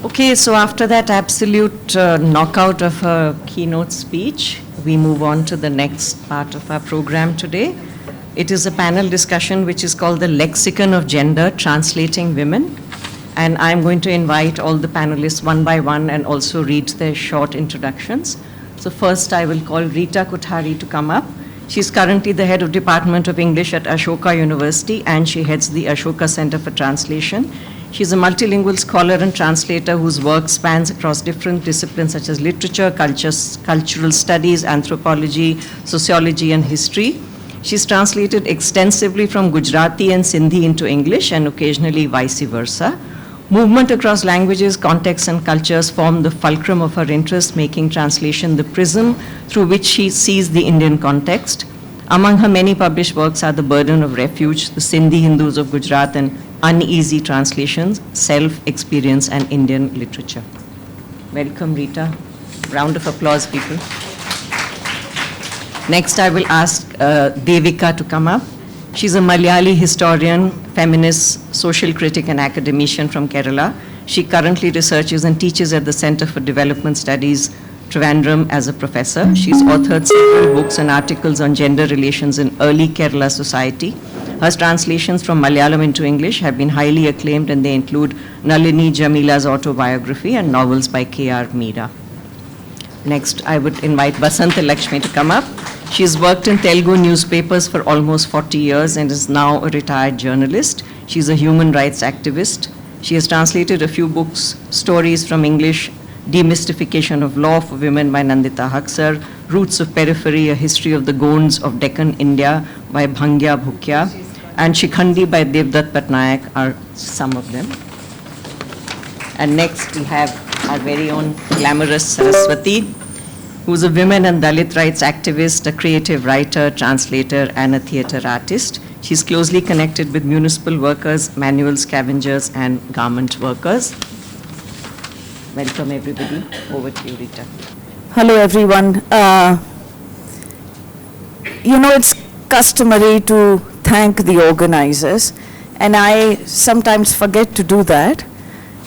Okay, so after that absolute knockout of a keynote speech, we move on to the next part of our program today. It is a panel discussion which is called the Lexicon of Gender, Translating Women. And I'm going to invite all the panelists one by one and also read their short introductions. So first I will call Rita Kothari to come up. She's currently the head of Department of English at Ashoka University, and she heads the Ashoka Center for Translation. She's a multilingual scholar and translator whose work spans across different disciplines such as literature, cultural studies, anthropology, sociology, and history. She's translated extensively from Gujarati and Sindhi into English, and occasionally vice versa. Movement across languages, contexts, and cultures form the fulcrum of her interest, making translation the prism through which she sees the Indian context. Among her many published works are The Burden of Refuge, The Sindhi Hindus of Gujarat, and Uneasy Translations, Self, Experience, and Indian Literature. Welcome, Rita. Round of applause, people. Next, I will ask Devika to come up. She's a Malayali historian, feminist, social critic, and academician from Kerala. She currently researches and teaches at the Center for Development Studies, Trivandrum, as a professor. She's authored several books and articles on gender relations in early Kerala society. Her translations from Malayalam into English have been highly acclaimed, and they include Nalini Jamila's autobiography and novels by K.R. Meera. Next, I would invite Basanta Lakshmi to come up. She's worked in Telugu newspapers for almost 40 years and is now a retired journalist. She's a human rights activist. She has translated a few books, stories from English, Demystification of Law for Women by Nandita Haksar, Roots of Periphery, A History of the Gonds of Deccan India by Bhangya Bhukya, and Shikhandi by Devdutt Patnaik are some of them. And next we have our very own glamorous Saraswati, who's a women and Dalit rights activist, a creative writer, translator, and a theater artist. She's closely connected with municipal workers, manual scavengers, and garment workers. Welcome, everybody. Over to you, Rita. Hello, everyone. It's customary to thank the organizers, and I sometimes forget to do that,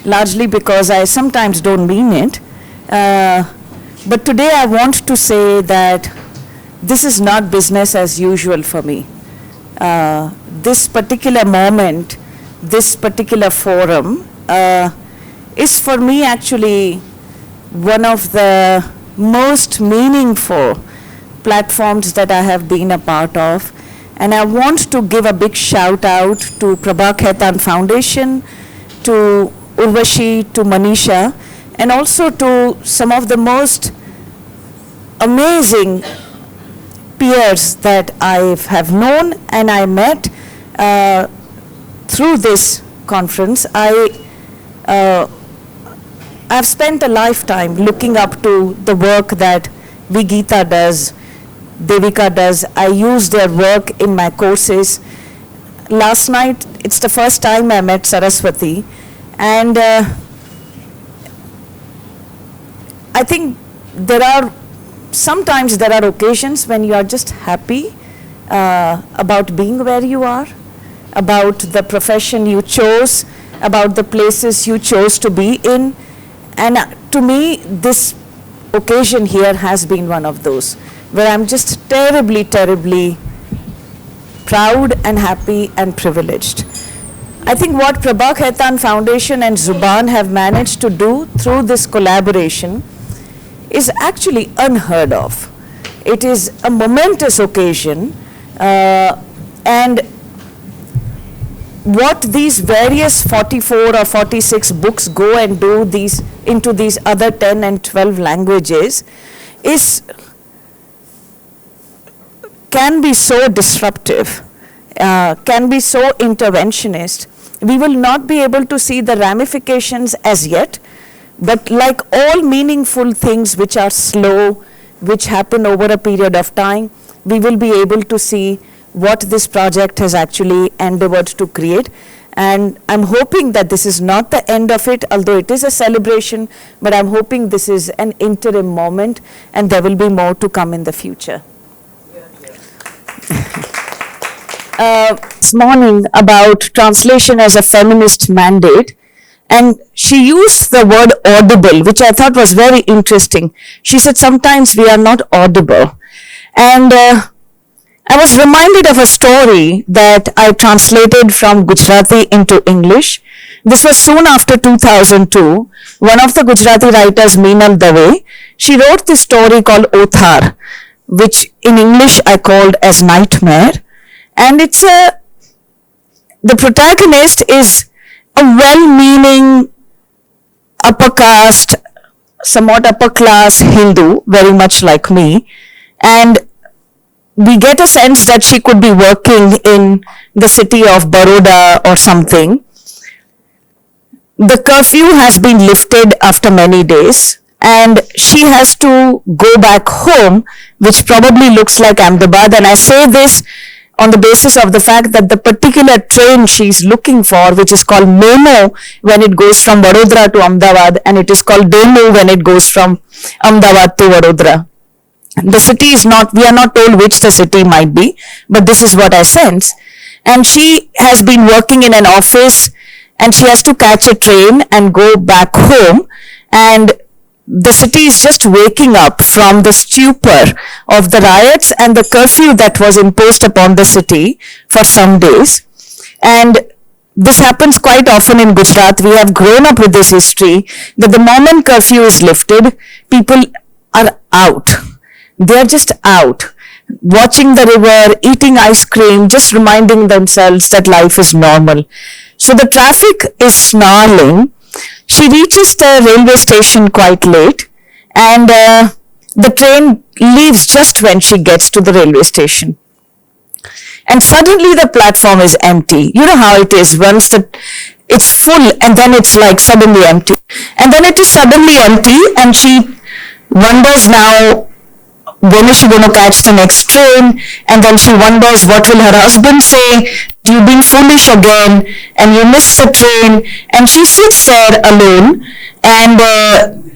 largely because I sometimes don't mean it. But today I want to say that this is not business as usual for me. This particular moment, this particular forum is for me actually one of the most meaningful platforms that I have been a part of. And I want to give a big shout out to Prabha Khaitan Foundation, to Urvashi, to Manisha, and also to some of the most amazing peers that I have known and I met through this conference. I've spent a lifetime looking up to the work that Vigita does, Devika does. I use their work in my courses. Last night, it's the first time I met Saraswati, and I think sometimes there are occasions when you are just happy about being where you are, about the profession you chose, about the places you chose to be in. And to me, this occasion here has been one of those, where I'm just terribly, terribly proud and happy and privileged. I think what Prabha Khaitan Foundation and Zubaan have managed to do through this collaboration is actually unheard of. It is a momentous occasion, and what these various 44 or 46 books go and do into these other 10 and 12 languages can be so disruptive, can be so interventionist. We will not be able to see the ramifications as yet, but like all meaningful things which are slow, which happen over a period of time, we will be able to see what this project has actually endeavored to create. And I'm hoping that this is not the end of it, although it is a celebration, but I'm hoping this is an interim moment and there will be more to come in the future. This morning about translation as a feminist mandate, And she used the word audible, which I thought was very interesting. She said, sometimes we are not audible. And I was reminded of a story that I translated from Gujarati into English. This was soon after 2002. One of the Gujarati writers, Meenal Dave, she wrote this story called Othar, which in English I called as Nightmare. And the protagonist is a well-meaning, upper caste, somewhat upper class Hindu, very much like me. And we get a sense that she could be working in the city of Baroda or something. The curfew has been lifted after many days, and she has to go back home, which probably looks like Ahmedabad. And I say this on the basis of the fact that the particular train she's looking for, which is called Memo when it goes from Vadodara to Ahmedabad, and it is called Demo when it goes from Ahmedabad to Vadodara. The city is not, we are not told which the city might be, but this is what I sense. And she has been working in an office, and she has to catch a train and go back home. And the city is just waking up from the stupor of the riots and the curfew that was imposed upon the city for some days. And this happens quite often in Gujarat. We have grown up with this history that the moment curfew is lifted, people are out. They're just out, watching the river, eating ice cream, just reminding themselves that life is normal. So the traffic is snarling. She reaches the railway station quite late, and the train leaves just when she gets to the railway station. And suddenly the platform is empty. You know how it is, once it's full and then it's like suddenly empty. And then it is suddenly empty, and she wonders now, when is she going to catch the next train? And then she wonders, what will her husband say? You've been foolish again, and you missed the train. And she sits there alone, and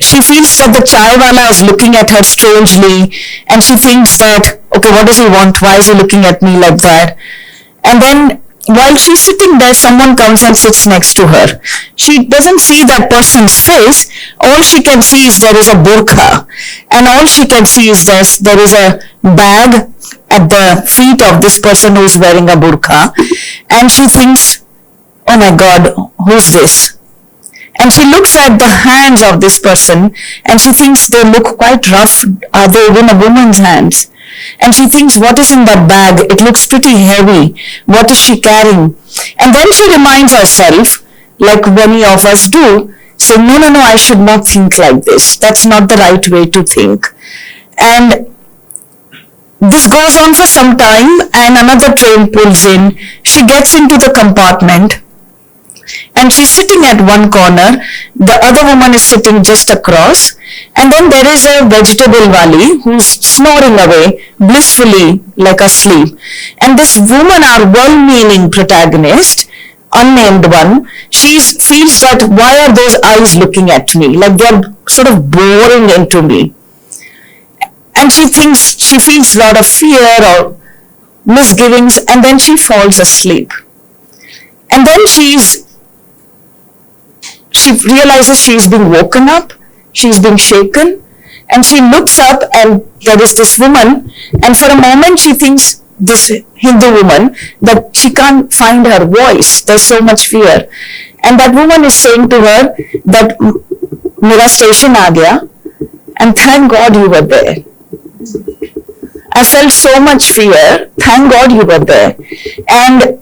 she feels that the chaiwala is looking at her strangely, and she thinks that, okay, what does he want? Why is he looking at me like that? And then while she's sitting there, someone comes and sits next to her. She doesn't see that person's face. All she can see is there is a burqa. And all she can see is there is a bag at the feet of this person who is wearing a burqa. And she thinks, oh my God, who's this? And she looks at the hands of this person, and she thinks they look quite rough. Are they even a woman's hands? And she thinks, what is in that bag? It looks pretty heavy. What is she carrying? And then she reminds herself, like many of us do, say, no, I should not think like this. That's not the right way to think. And this goes on for some time, and another train pulls in. She gets into the compartment, and she's sitting at one corner. The other woman is sitting just across. And then there is a vegetable wali who's snoring away blissfully like asleep. And this woman, our well-meaning protagonist, unnamed one, she feels that, why are those eyes looking at me? Like they're sort of boring into me. And she feels a lot of fear or misgivings, and then she falls asleep. And then she realizes she's being woken up. She's been shaken, and she looks up, and there is this woman, and for a moment she thinks, this Hindu woman, that she can't find her voice. There's so much fear. And that woman is saying to her that, Mera station aa gaya, and thank God you were there. I felt so much fear. Thank God you were there. And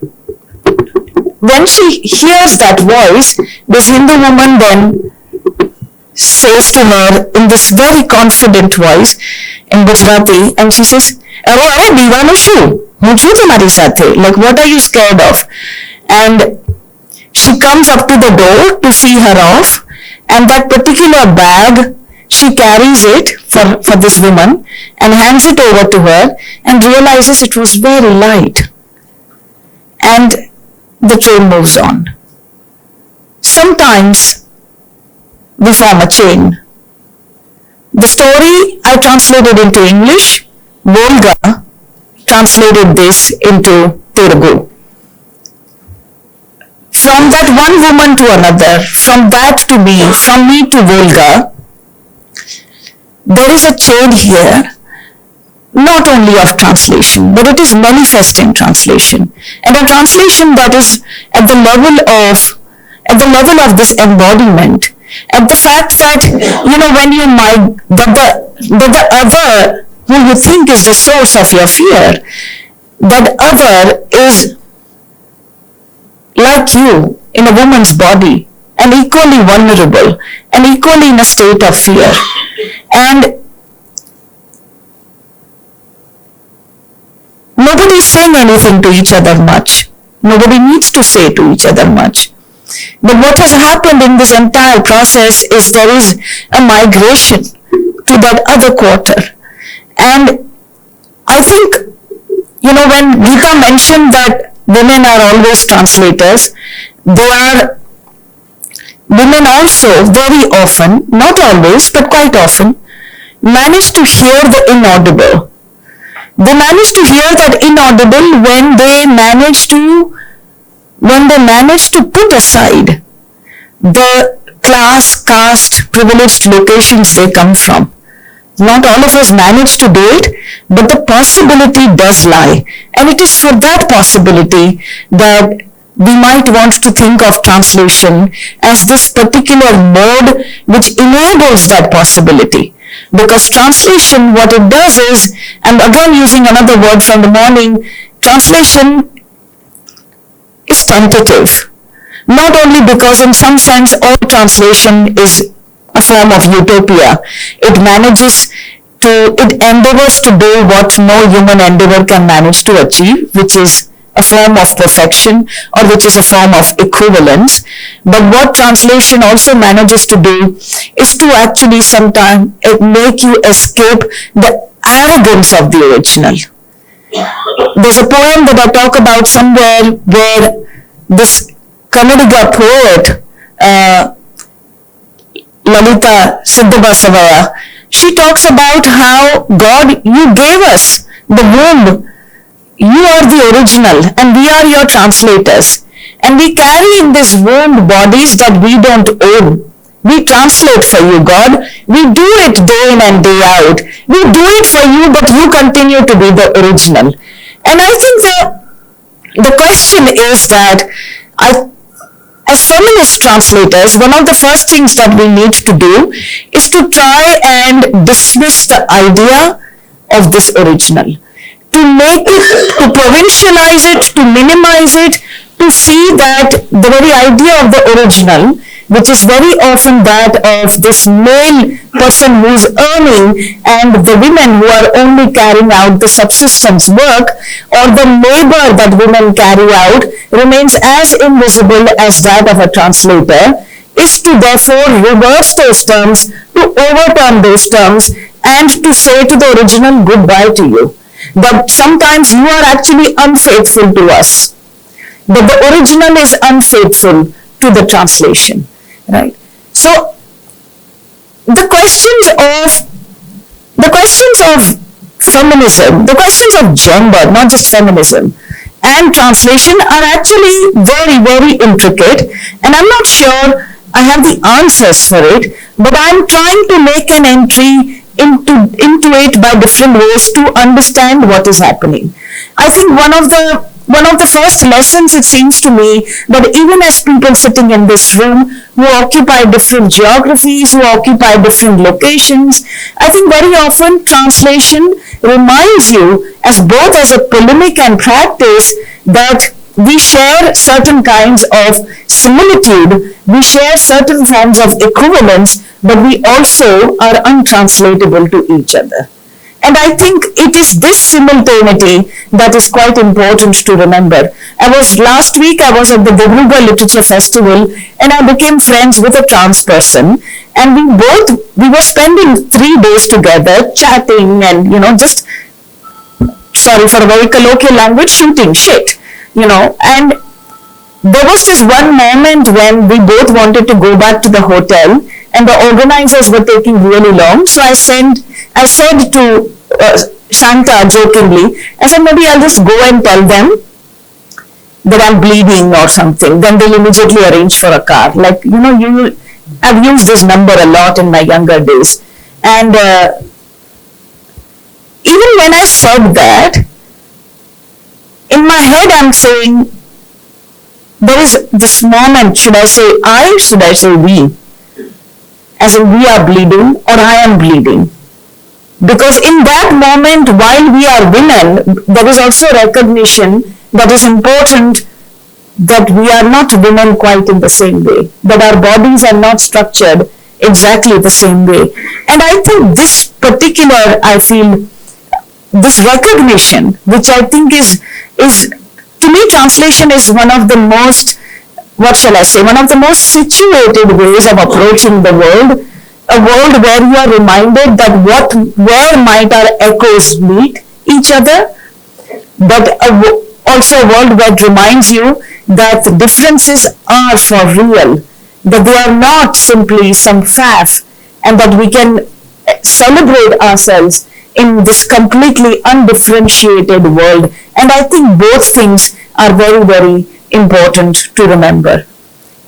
when she hears that voice, this Hindu woman then says to her in this very confident voice in Gujarati, and she says, "Aro divano shu? Hun chu tumhari sathe? Like, what are you scared of?" And she comes up to the door to see her off, and that particular bag, she carries it for this woman and hands it over to her and realizes it was very light. And the train moves on. Sometimes we form a chain. The story I translated into English. Volga translated this into Telugu. from that one woman to another, from that to me, from me to Volga, there is a chain here, not only of translation, but it is manifest in translation. And a translation that is at the level of this embodiment, at the fact that, when you might, that the other who you think is the source of your fear, that other is like you in a woman's body and equally vulnerable and equally in a state of fear. And nobody is saying anything to each other much. Nobody needs to say to each other much. But what has happened in this entire process is there is a migration to that other quarter. And I think, when Gita mentioned that women are always translators, women also very often, not always, but quite often, manage to hear the inaudible. They manage to hear that inaudible when they manage to put aside the class, caste, privileged locations they come from. Not all of us manage to do it, but the possibility does lie. And it is for that possibility that we might want to think of translation as this particular mode which enables that possibility. Because translation, what it does is, and again using another word from the morning, translation is tentative. Not only because in some sense all translation is a form of utopia. It endeavors to do what no human endeavor can manage to achieve, which is a form of perfection or which is a form of equivalence. But what translation also manages to do is to actually sometimes make you escape the arrogance of the original. There's a poem that I talk about somewhere where this Kannadiga poet, Lalita Siddhabasavaya, she talks about how God, you gave us the womb. You are the original and we are your translators. And we carry in this womb bodies that we don't own. We translate for you, God. We do it day in and day out. We do it for you, but you continue to be the original. And I think the question is that as feminist translators, one of the first things that we need to do is to try and dismiss the idea of this original. To make it, to provincialize it, to minimize it, to see that the very idea of the original, which is very often that of this male person who is earning and the women who are only carrying out the subsistence work, or the labor that women carry out remains as invisible as that of a translator, is to therefore reverse those terms, to overturn those terms, and to say to the original goodbye to you. That sometimes you are actually unfaithful to us. That the original is unfaithful to the translation. Right? So the questions of feminism, the questions of gender, not just feminism, and translation are actually very, very intricate, and I'm not sure I have the answers for it, but I'm trying to make an entry into it by different ways to understand what is happening. I think one of the first lessons, it seems to me, that even as people sitting in this room who occupy different geographies, who occupy different locations, I think very often translation reminds you, as both as a polemic and practice, that we share certain kinds of similitude, we share certain forms of equivalence, but we also are untranslatable to each other. And I think it is this simultaneity that is quite important to remember. Last week I was at the Dibrugarh Literature Festival and I became friends with a trans person, and we were spending 3 days together chatting and, just, sorry for a very colloquial language, shooting shit, and there was this one moment when we both wanted to go back to the hotel and the organizers were taking really long. So I said to Shanta jokingly, I said, maybe I'll just go and tell them that I'm bleeding or something, then they'll immediately arrange for a car. Like, I've used this number a lot in my younger days. And even when I said that, in my head I'm saying, there is this moment, should I say I, should I say we? As in we are bleeding or I am bleeding. Because in that moment, while we are women, there is also recognition that is important that we are not women quite in the same way, that our bodies are not structured exactly the same way. And I think this particular, I feel, this recognition, which I think is to me, translation is one of the most, what shall I say, one of the most situated ways of approaching the world, a world where you are reminded that where might our echoes meet each other, but also a world that reminds you that the differences are for real, that they are not simply some faff, and that we can celebrate ourselves in this completely undifferentiated world. And I think both things are very, very important to remember.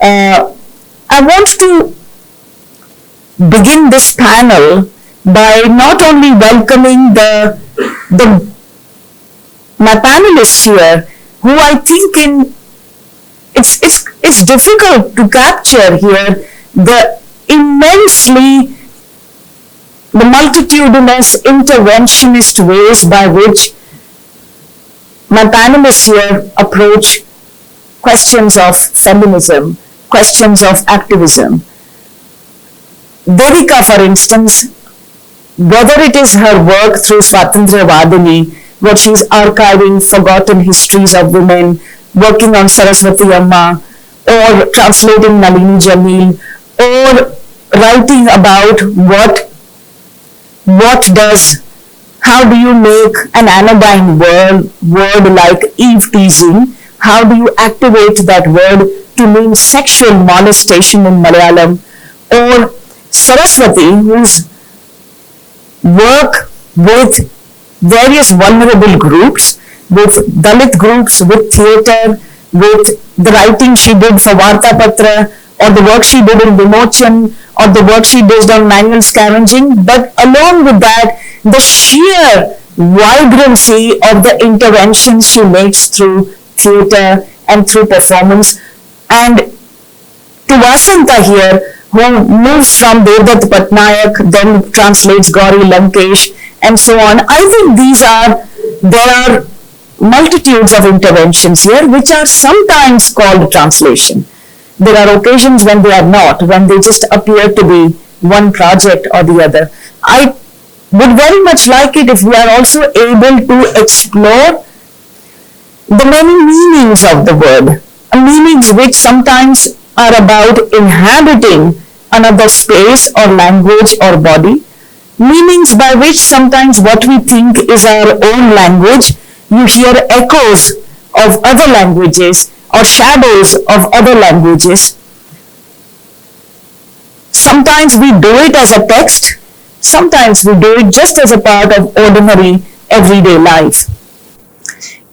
I want to begin this panel by not only welcoming my panelists here, who I think it's difficult to capture here the multitudinous interventionist ways by which my panelists here approach questions of feminism, questions of activism. Devika, for instance, whether it is her work through Swatantra Vadini, where she's archiving forgotten histories of women, working on Saraswati Amma, or translating Nalini Jameel, or writing about how do you make an anodyne word like Eve teasing? How do you activate that word to mean sexual molestation in Malayalam? Or Saraswati, whose work with various vulnerable groups, with Dalit groups, with theatre, with the writing she did for Varta Patra, or the work she did in Vimochan, or the work she did on manual scavenging, but along with that, the sheer vibrancy of the interventions she makes through theatre and through performance. And to Vasanta here, who moves from Devdutt Patnaik, then translates Gauri Lankesh, and so on. I think there are multitudes of interventions here which are sometimes called translation. There are occasions when they are not, when they just appear to be one project or the other. I would very much like it if we are also able to explore the many meanings of the word, meanings which sometimes are about inhabiting another space or language or body, meanings by which sometimes what we think is our own language, you hear echoes of other languages or shadows of other languages. Sometimes we do it as a text, sometimes we do it just as a part of ordinary everyday life.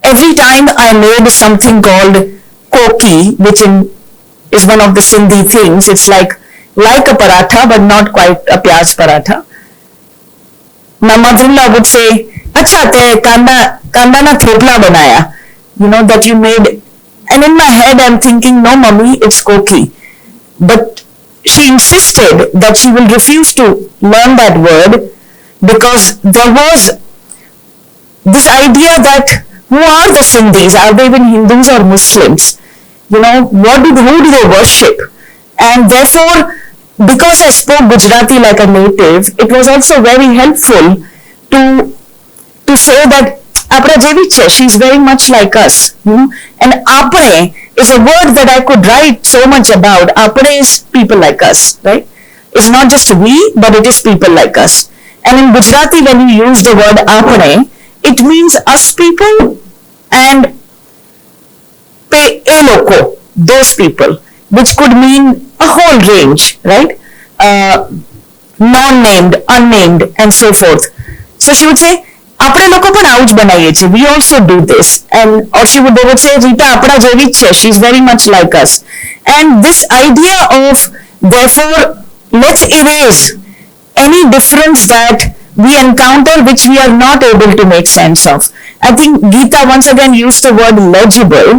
Every time I made something called koki, which is one of the Sindhi things, it's like a paratha but not quite a pyaj paratha. My mother-in-law would say, "Acha te kanda na thopla banaya," that you made. And in my head I'm thinking, no mummy, it's koki. But she insisted that she will refuse to learn that word because there was this idea that who are the Sindhis? Are they even Hindus or Muslims? Who do they worship? And therefore, because I spoke Gujarati like a native, it was also very helpful to say that Apra Jeviche, she is very much like us. And Apre is a word that I could write so much about. Apre is people like us, right? It's not just we, but it is people like us. And in Gujarati, when you use the word Apre, it means us people and pe loko, those people, which could mean a whole range, right? Non-named, unnamed, and so forth. So she would say, આપણે લોકો પણ આવું જ બનાવીએ છીએ. We also do this. And or they would say, Rita આપણા જેવી જ છે. She's very much like us. And this idea of, therefore, let's erase any difference that we encounter which we are not able to make sense of. I think Geeta once again used the word legible.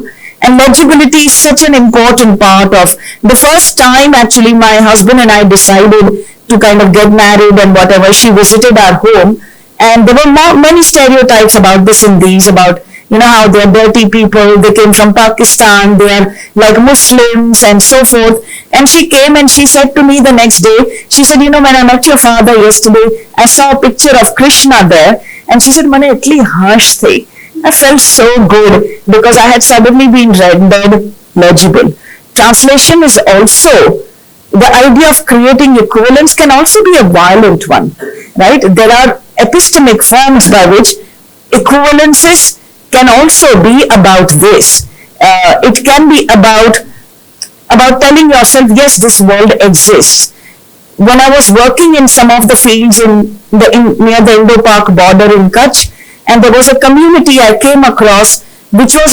And legibility is such an important part of the first time actually my husband and I decided to kind of get married and whatever. She visited our home. And there were many stereotypes about the Sindhis, about, how they're dirty people, they came from Pakistan, they are like Muslims and so forth. And she came and she said to me the next day, she said, when I met your father yesterday, I saw a picture of Krishna there. And she said, Mane etli harsh thi. I felt so good because I had suddenly been rendered legible. Translation is also, the idea of creating equivalence can also be a violent one, right? There are epistemic forms by which equivalences can also be about this. It can be about telling yourself, yes, this world exists. When I was working in some of the fields near the Indo-Pak border in Kutch, and there was a community I came across which was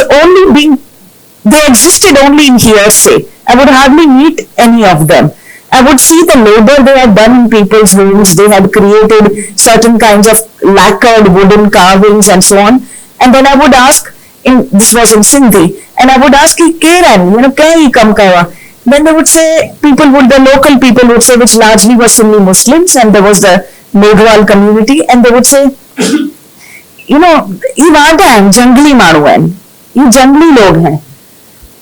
they existed only in hearsay. I would hardly meet any of them. I would see the labor they had done in people's homes. They had created certain kinds of lacquered wooden carvings and so on. And then I would ask, this was in Sindhi, and I would ask, Keran, kya kam kaya? Then they would say, the local people would say, which largely were Sunni Muslims, and there was the Megwal community, and they would say, ye vaada hai, jangli maru hai, ye jangli log hai.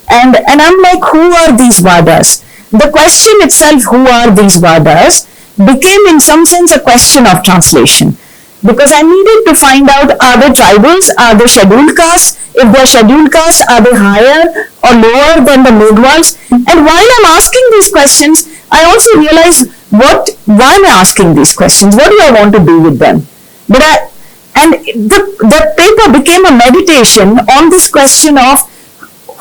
And I'm like, who are these Vadas? The question itself, who are these Vadas, became in some sense a question of translation. Because I needed to find out, are they tribals, are they scheduled castes? If they're scheduled castes, are they higher or lower than the Megwals? And while I'm asking these questions, I also realize why am I asking these questions? What do I want to do with them? And the paper became a meditation on this question of,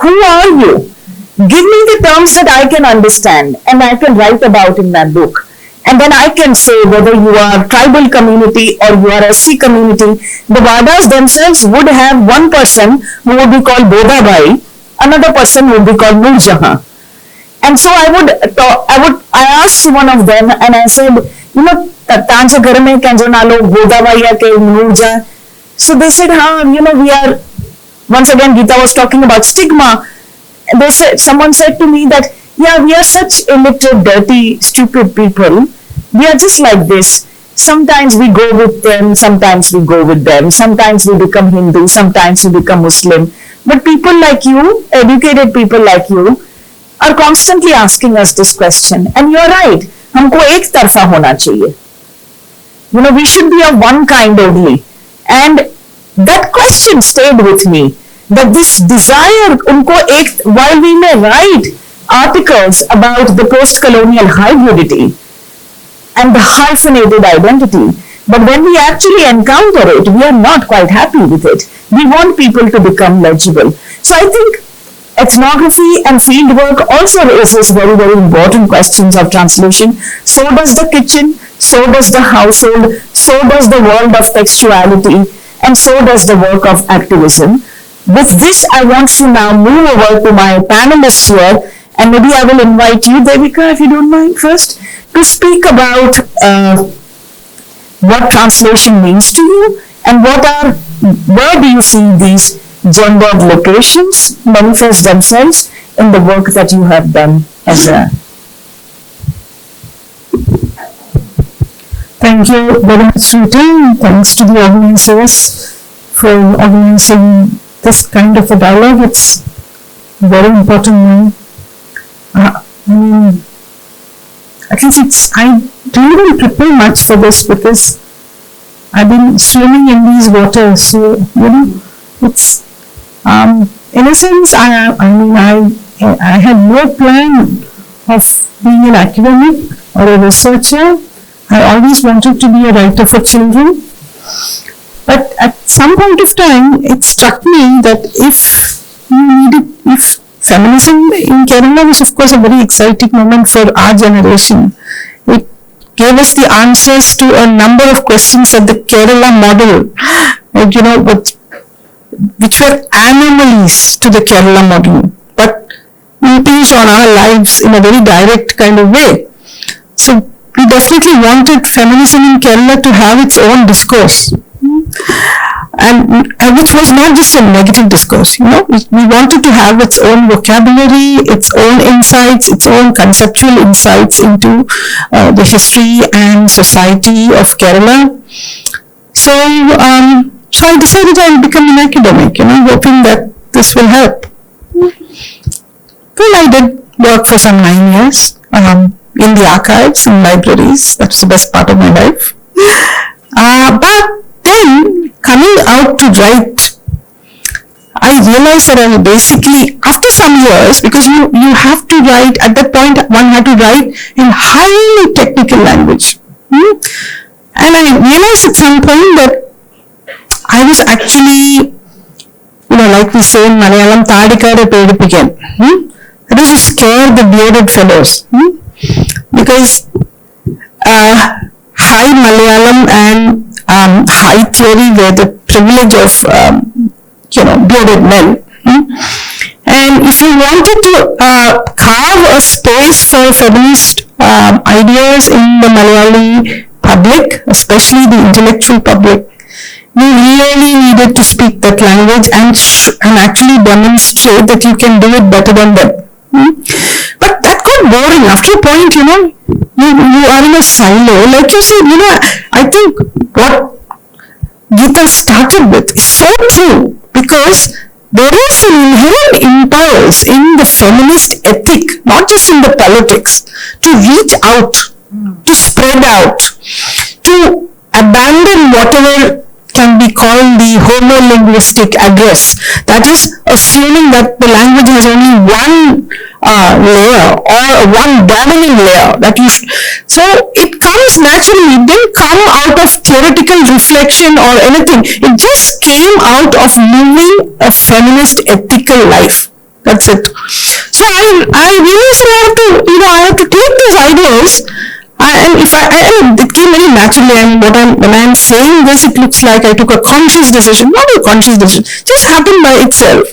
who are you? Give me the terms that I can understand and I can write about in my book. And then I can say whether you are tribal community or you are SC community. The Vadas themselves would have one person who would be called Bodhabai, another person would be called Nurjahan. And so I asked one of them and I said, Tanja ghar mein kenjo nalo Bodhabai ya ke Nurjahan. So they said, we are, once again Geeta was talking about stigma. Someone said to me that, we are such illiterate, dirty, stupid people. We are just like this. Sometimes we go with them, sometimes we go with them. Sometimes we become Hindu, sometimes we become Muslim. But people like you, educated people like you, are constantly asking us this question. And you're right. हमको एक तरफा होना चाहिए. We should be of one kind only. And that question stayed with me. That this desire, while we may write articles about the post-colonial hybridity and the hyphenated identity, but when we actually encounter it, we are not quite happy with it. We want people to become legible. So I think ethnography and fieldwork also raises very, very important questions of translation. So does the kitchen, so does the household, so does the world of textuality, and so does the work of activism. With this, I want to now move over to my panelists here, and maybe I will invite you, Devika, if you don't mind first, to speak about what translation means to you, and where do you see these gendered locations manifest themselves in the work that you have done as a... Thank you very much, Rita. Thanks to the organizers for organizing this kind of a dialogue. It's very important. At least I didn't even prepare much for this because I've been swimming in these waters. So, it's, in a sense, I had no plan of being an academic or a researcher. I always wanted to be a writer for children. But at some point of time, it struck me that if feminism in Kerala was of course a very exciting moment for our generation. It gave us the answers to a number of questions that the Kerala model right, which were anomalies to the Kerala model, but impinge on our lives in a very direct kind of way. So we definitely wanted feminism in Kerala to have its own discourse, and which was not just a negative discourse. We wanted to have its own vocabulary, its own insights, its own conceptual insights into the history and society of Kerala. So I decided I'll become an academic, hoping that this will help. Well, I did work for some 9 years in the archives and libraries. That's the best part of my life. But then, coming out to write, I realized that I was basically, after some years, because you have to write, at that point one had to write in highly technical language. And I realized at some point that I was actually, like we say in Malayalam, Tadikade Pedipikkan. That is to scare the bearded fellows. Because high Malayalam and high theory were the privilege of, bearded men. And if you wanted to carve a space for feminist ideas in the Malayali public, especially the intellectual public, you really needed to speak that language and actually demonstrate that you can do it better than them. But that got boring. After a point, you are in a silo. Like you said, I think what Gita started with is so true, because there is an inherent impulse in the feminist ethic, not just in the politics, to reach out, to spread out, to abandon whatever can be called the homolinguistic address. That is, assuming that the language has only one layer or one dominant layer. So it comes naturally. It didn't come out of theoretical reflection or anything. It just came out of living a feminist ethical life. That's it. So I realized I have to take these ideas. And it came very naturally. And when I'm saying this, it looks like I took a conscious decision. Not a conscious decision, just happened by itself.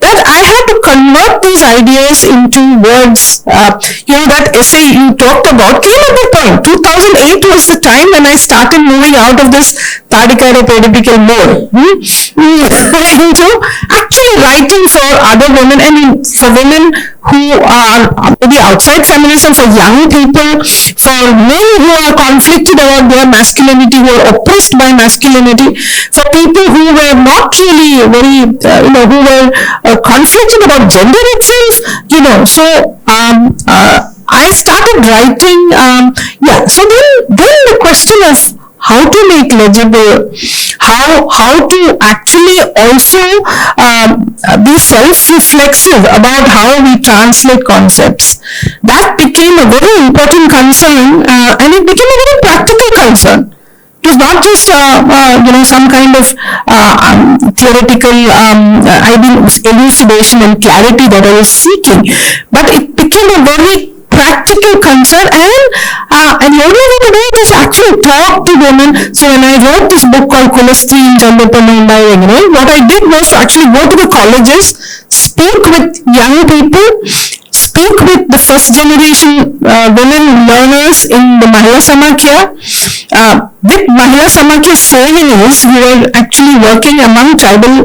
That I had to convert these ideas into words. That essay you talked about came at the point. 2008 was the time when I started moving out of this Tadikade Pedipikal mode into actually writing for other women. I mean, for women who are maybe outside feminism, for young people, for men who are conflicted about their masculinity, who are oppressed by masculinity, for people who were not really very, who were conflicted about gender itself, So I started writing. So then the question of how to make legible, how to actually also be self-reflexive about how we translate concepts. That became a very important concern, and it became a very practical concern. It was not just some kind of theoretical elucidation and clarity that I was seeking, but it became a very practical concern, and the only way to do it is actually talk to women. So when I wrote this book called Kulastri in Jandapanundai, what I did was to actually go to the colleges, speak with young people, speak with the first generation women learners in the Mahila Samakya. With Mahila Samakya ceremonies, we were actually working among tribal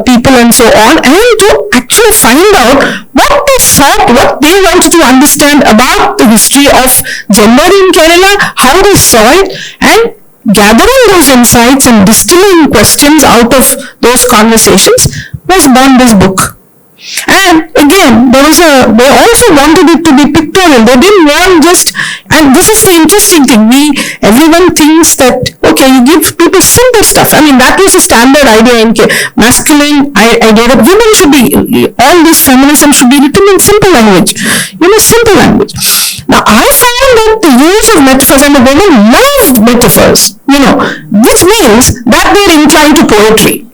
people and so on, and to actually find out what they thought, what they wanted to understand about the history of gender in Kerala, how they saw it, and gathering those insights and distilling questions out of those conversations was born this book. And again, they also wanted it to be pictorial. They didn't want just, and this is the interesting thing, everyone thinks that, okay, you give people simple stuff. I mean, that was a standard idea in masculine idea that women should be, all this feminism should be written in simple language. Simple language. Now, I found that the use of metaphors, and the women loved metaphors, which means that they're inclined to poetry,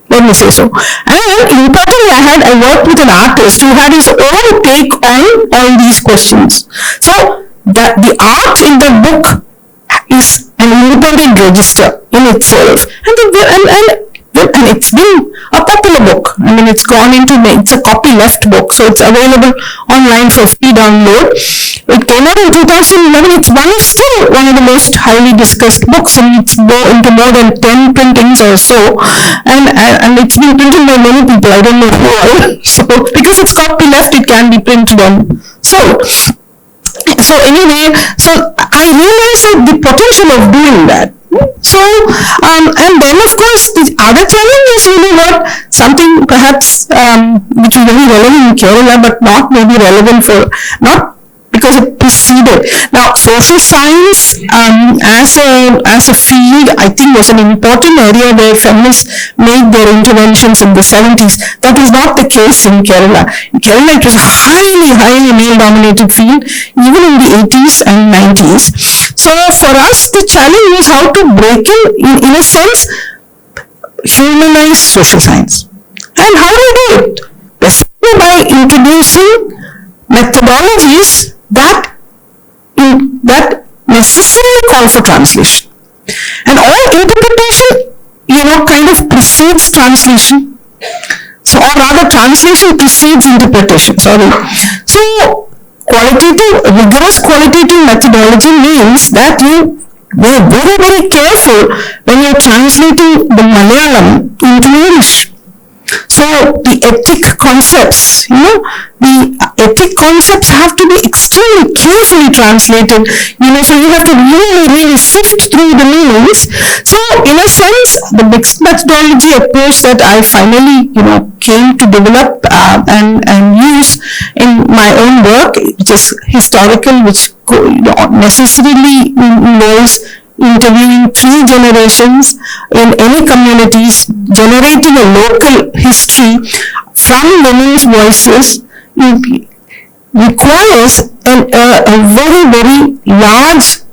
Let me say so. And importantly, I worked with an artist who had his own take on all these questions. So the art in the book is an independent register in itself, and it's been a popular book. I mean, it's a copyleft book, so it's available online for free download. It came out in 2011. It's still one of the most highly discussed books, and it's into more than 10 printings or so, and it's been printed by many people. I don't know who all. So because it's copyleft, it can be printed on. So anyway, so I realized the potential of doing that. So, and then of course the other challenge is really something perhaps which is very relevant in Kerala, but not maybe relevant not because it preceded. Now, social science as a field, I think, was an important area where feminists made their interventions in the 70s. That is not the case in Kerala. In Kerala, it was a highly male-dominated field, even in the 80s and 90s. So for us, the challenge was how to break in a sense, humanize social science. And how do we do it? Basically by introducing methodologies that necessarily call for translation. And all interpretation, kind of precedes translation. So, or rather, translation precedes interpretation. Sorry. So, rigorous qualitative methodology means that you are very, very careful when you are translating the Malayalam into English. So the ethic concepts, the ethic concepts have to be extremely carefully translated, so you have to really sift through the meanings. So in a sense, the mixed methodology approach that I finally, came to develop and use in my own work, which is historical, which necessarily involves interviewing 3 generations in any communities, generating a local history from women's voices, requires a very, very large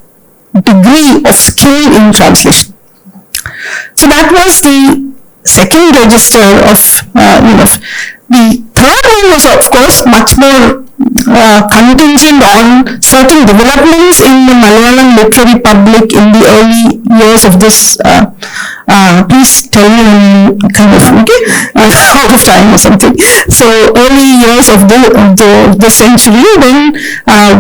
degree of skill in translation. So that was the second register of, the third one was, of course, much more contingent on certain developments in the Malayalam literary public in the early years of this, please tell me out of time or something. So early years of the century, when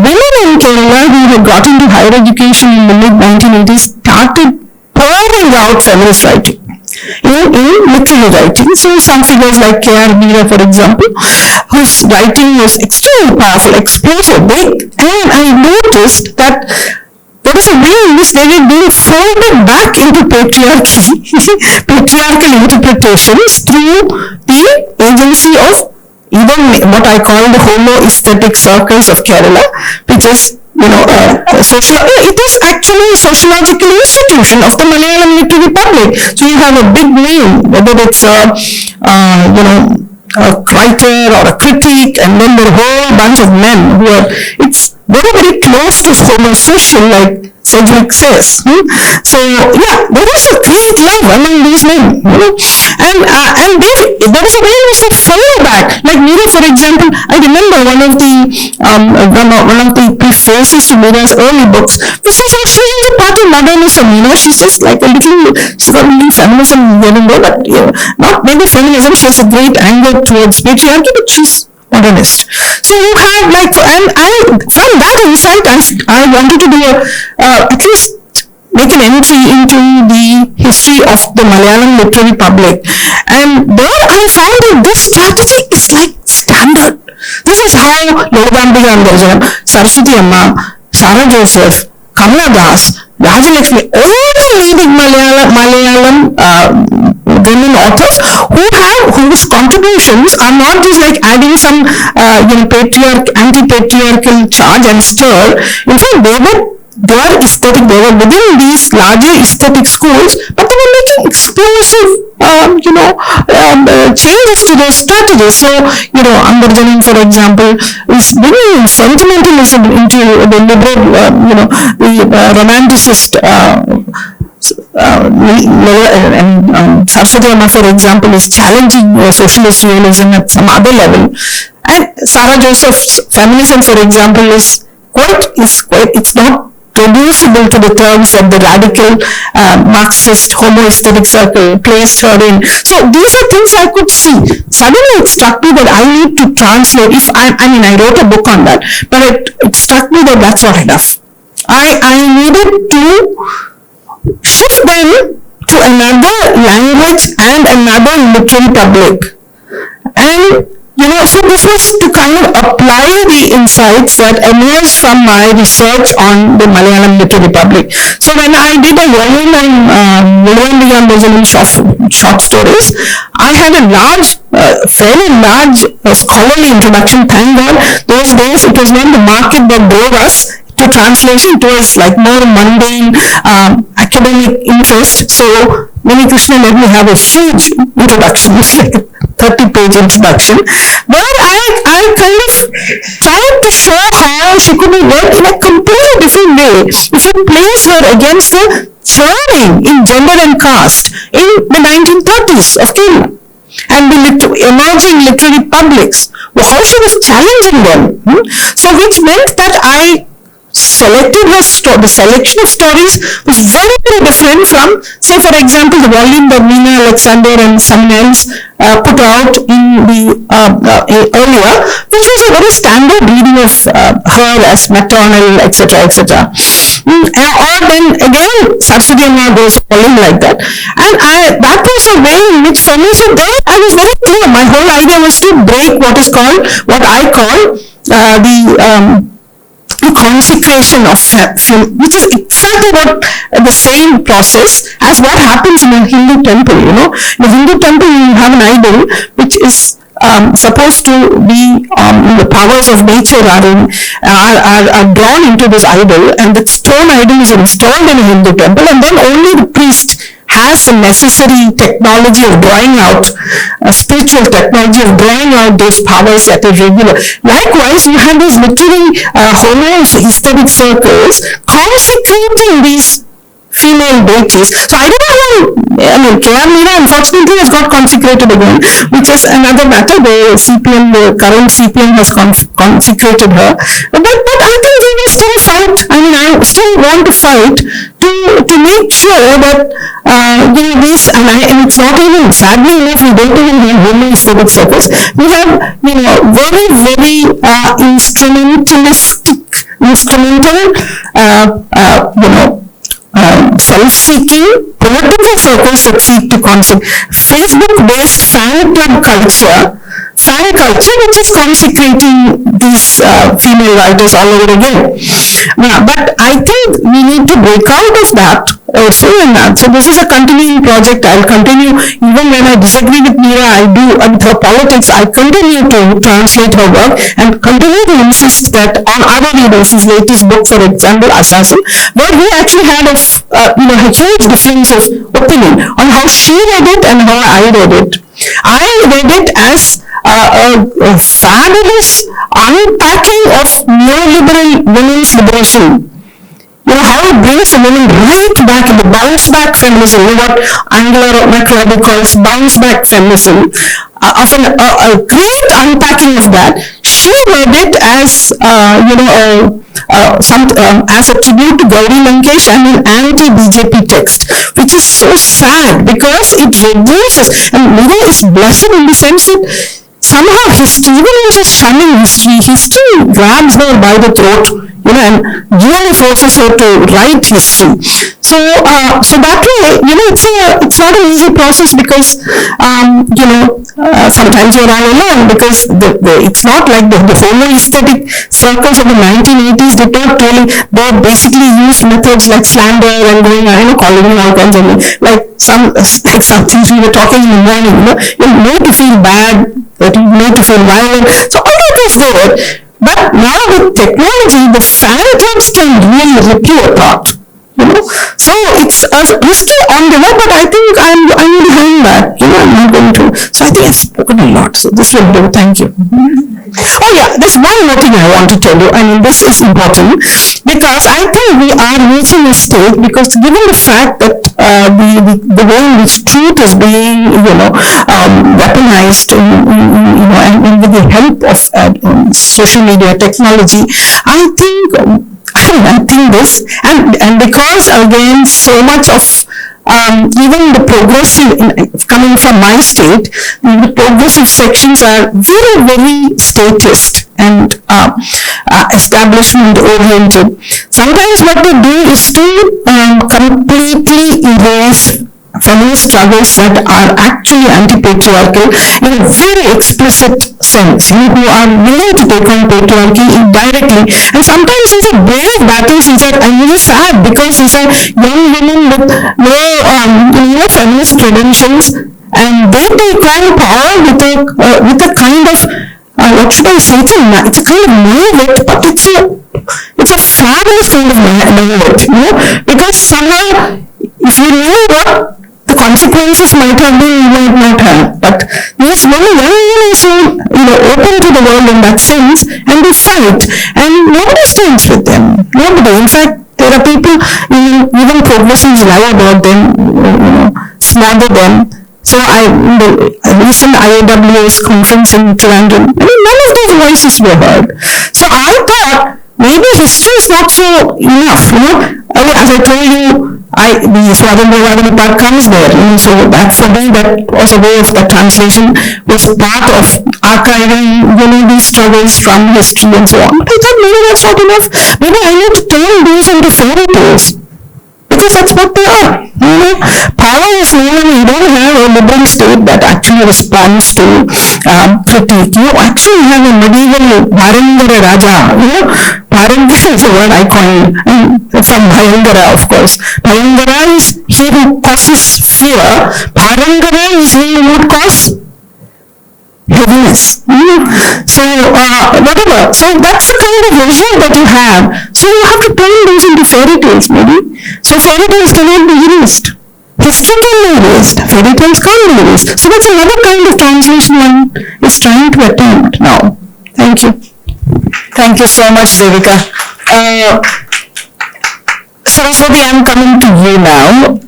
women in Kerala who had got into higher education in the mid-1980s started pouring out feminist writing. In literary writing. So some figures like K.R. Meera, for example, whose writing was extremely powerful, explosive, big, and I noticed that there was a way in which they were being folded back into patriarchal interpretations through the agency of even what I call the homo aesthetic circles of Kerala, which is it is actually a sociological institution of the Malayalam literary public. So you have a big name, whether it's a writer or a critic, and then there are a whole bunch of men who are, it's very, very close to homosocial, like Sedgwick says. So yeah, there is a great love among these men, and there is a way in which they follow back. Like Meera, for example, I remember one of the prefaces to Meera's early books, which is actually a part of modernism. She's just like she's got a little feminism, but not maybe feminism. She has a great anger towards patriarchy, but she's modernist. So you have and from that insight, I wanted to do at least make an entry into the history of the Malayalam literary public. And there I found that this strategy is like standard. This is how Lodambika Ambajanam, Saraswati Amma, Sarah Joseph, Kamala Das, Rajalakshmi, all the leading Malayalam women authors whose contributions are not just like adding some anti-patriarchal charge and stir. In fact, their aesthetic, they were within these larger aesthetic schools, but they were making explosive changes to those strategies. So, Ambarjanam, for example, is bringing sentimentalism into the liberal, the romanticist and Saraswati Amma, for example, is challenging socialist realism at some other level. And Sarah Joseph's feminism, for example, it's not reducible to the terms that the radical Marxist homoaesthetic circle placed her in. So these are things I could see. Suddenly it struck me that I need to translate. I wrote a book on that, but it struck me that that's not enough. I needed to shift them to another language and another literary public. And so this was to kind of apply the insights that emerged from my research on the Malayalam literary public. So when I did a volume on short stories, I had a fairly large scholarly introduction. Thank God, those days it was not the market that drove us to translation. It was like more mundane academic interest. So Mani Krishna let me have a huge introduction, like a 30-page introduction, where I kind of tried to show how she could be worked in a completely different way. If you place her against the churning in gender and caste in the 1930s of Kerala, and the emerging literary publics, how she was challenging them. So which meant that I selected the selection of stories was very, very different from, say, for example, the volume that Meena Alexander and someone else put out in the earlier, which was a very standard reading of her as maternal, etc., etc. Or then again, Saraswati Amma goes volume like that. And that was a way in which for me, so there I was very clear. My whole idea was to break what I call the consecration of film, which is exactly what the same process as what happens in a Hindu temple. In a Hindu temple you have an idol which is supposed to be the powers of nature are drawn into this idol, and that stone idol is installed in a Hindu temple, and then only the priest has the necessary technology of drawing out, spiritual technology of drawing out those powers that are regular. Likewise, you have these literary homoaesthetic circles consecrating these female deities. So I don't know, K.R. Meera unfortunately has got consecrated again, which is another matter. The current CPM has consecrated her. But I think we will still fight. I still want to fight to make sure that this, and it's not even, sadly enough, we don't even have homoaesthetic circles. We have, very, very instrumental, self-seeking political circles that seek to Facebook-based fan culture which is consecrating these female writers all over again. But I think we need to break out of that also, and so this is a continuing project. I'll continue even when I disagree with Meera. With her politics, I continue to translate her work and continue to insist that on other readers. His latest book, for example, Assassin, where we actually had a huge difference of opinion on how she read it and how I read it. I read it as a fabulous unpacking of neoliberal women's liberation. How it brings a woman right back in the bounce back feminism, what Angela McLeod calls bounce back feminism, of a great unpacking of that. She read it as as a tribute to Gauri Lankesh and an anti-BJP text, which is so sad because it reduces, and Meera is blessed in the sense that somehow history, even when she's shunning history grabs her by the throat, and really forces her to write history. So that way, it's not an easy process because, sometimes you're all alone because it's not like the homoaesthetic circles of the 1980s did not really, they basically used methods like slander and going, calling all kinds of, like some things we were talking in the morning, you made to feel bad, that you made to feel violent. So all that was there. But now with technology, the fan clubs can really rip you apart. So it's a risky endeavor, but I think I'm behind that. I'm not going to. So I think I've spoken a lot. So this will do. Thank you. Oh yeah, there's one more thing I want to tell you. This is important because I think we are reaching a stage, because given the fact that the way in which truth is being weaponized and with the help of social media technology, I think I think this, and because again so much of even the progressive, coming from my state, the progressive sections are very, very statist and establishment oriented. Sometimes what they do is to completely erase feminist struggles that are actually anti-patriarchal in a very explicit sense, who are willing to take on patriarchy indirectly. And sometimes these are brave battles, I'm really sad because these are young women with no feminist credentials, and they take on power with a kind of, what should I say, it's a kind of naivete, but it's a fabulous kind of naivete, because somehow, if you know what the consequences might have been, you might not have. But these young women are open to the world in that sense, and they fight, and nobody stands with them. Nobody. In fact, there are people, even progressives lie about them, smother them. So the recent IAWS conference in Trivandrum, none of those voices were heard. So I thought maybe history is not so enough, as I told you, the Swadhyamrayavadini part comes there, so that for me, that was a way of, that translation was part of archiving, these struggles from history and so on. But I thought maybe that's not enough. Maybe I need to turn these into fairy tales, because that's what they are. Power is you don't have a liberal state that actually responds to critique. You actually have a medieval Bharangara Raja. Bharangara is a word I coined from Bhayangara, of course. Bhayangara is he who causes fear. Bharangara is he who would cause heaviness. So whatever. So that's the kind of vision that you have. So you have to turn those into fairy tales, maybe. So fairy tales cannot be erased. History can be erased. Fairy tales can't be erased. So that's another kind of translation one is trying to attempt now. Thank you. Thank you so much, Devika. Saraswati, I'm coming to you now.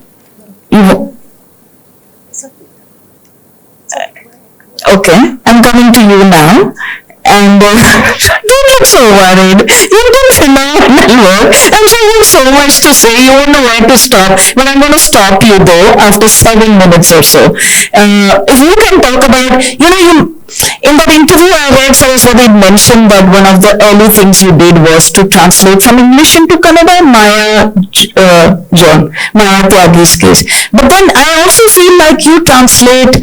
Okay, I'm coming to you now. And don't get so worried. You've done phenomenal work. I'm sure you have so much to say. You won't know where to stop. But I'm going to stop you though after 7 minutes or so. If you can talk about, in that interview I read, Saraswati mentioned that one of the early things you did was to translate from English into Kannada, Maya Tyagi's case. But then I also feel like you translate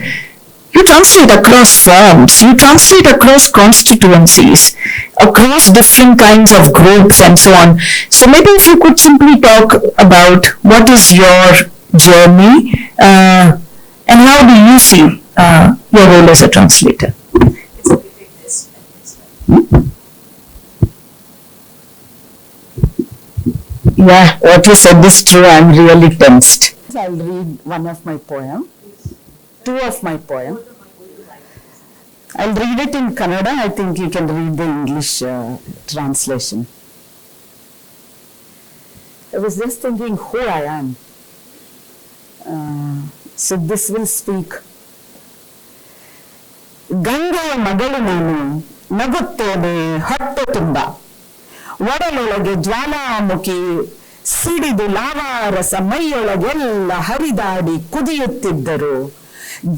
across forms, you translate across constituencies, across different kinds of groups and so on. So maybe if you could simply talk about what is your journey and how do you see your role as a translator? Yeah, what you said is true. I'm really tensed. I'll read one of my poems. 2 of my poem. I'll read it in Kannada. I think you can read the English translation. I was just thinking who I am. So this will speak. ಗಂಗೆಯ ಮಗಳು ನಾನು ನಗುತ್ತೇನೆ ಹೊಟ್ಟೆ ತುಂಬ ಒಡಲೊಳಗೆ ಜ್ವಾಲಾಮುಖಿ ಸಿಡಿದು ಲಾವಾರಸ ಮೈಯೊಳಗೆಲ್ಲ ಹರಿದಾಡಿ ಕುದಿಯುತ್ತಿದ್ದರು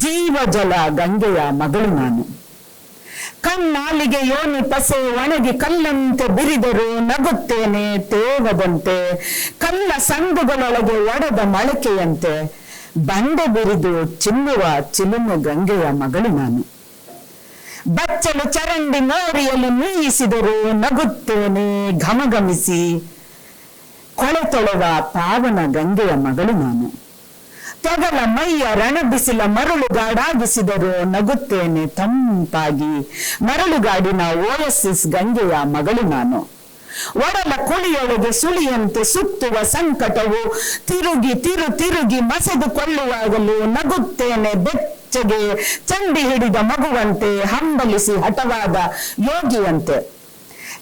ಜೀವಜಲ ಗಂಗೆಯ ಮಗಳು ನಾನು ಕಣ್ಣಾಲಿಗೆ ಯೋನಿ ಪಸೆ ಒಣಗಿ ಕಲ್ಲಂತೆ ಬಿರಿದರು ನಗುತ್ತೇನೆ ತೇವದಂತೆ ಕಲ್ಲ ಸಂದುಗಳೊಳಗೆ ಒಡೆದ ಮೊಳಕೆಯಂತೆ ಬಂಡೆ ಬಿರಿದು ಚಿಮ್ಮುವ ಚಿಲುಮೆ ಗಂಗೆಯ ಮಗಳು ನಾನು ಬಚ್ಚಲು ಚರಂಡಿ ಮೋರಿಯಲ್ಲಿ ಮೀಯಿಸಿದರು ನಗುತ್ತೇನೆ ಘಮಘಮಿಸಿ ಕೊಳೆ ತೊಳೆವ ಪಾವನ ಗಂಗೆಯ ಮಗಳು ನಾನು ತೊಗಲ ಮೈಯ ರಣಬಿಸಿಲ ಮರಳುಗಾಡಾಗಿಸಿದರು ನಗುತ್ತೇನೆ ತಂಪಾಗಿ ಮರಳುಗಾಡಿನ ಓಎಸ್ಎಸ್ ಗಂಗೆಯ ಮಗಳು ನಾನು ಒಡಲ ಕುಳಿಯೊಳಗೆ ಸುಳಿಯಂತೆ ಸುತ್ತುವ ಸಂಕಟವು ತಿರುಗಿ ಮಸೆದುಕೊಳ್ಳುವಾಗಲೂ ನಗುತ್ತೇನೆ ಬೆಚ್ಚಗೆ ಚಂಡಿ ಹಿಡಿದ ಮಗುವಂತೆ ಹಂಬಲಿಸಿ ಹಠವಾದ ಯೋಗಿಯಂತೆ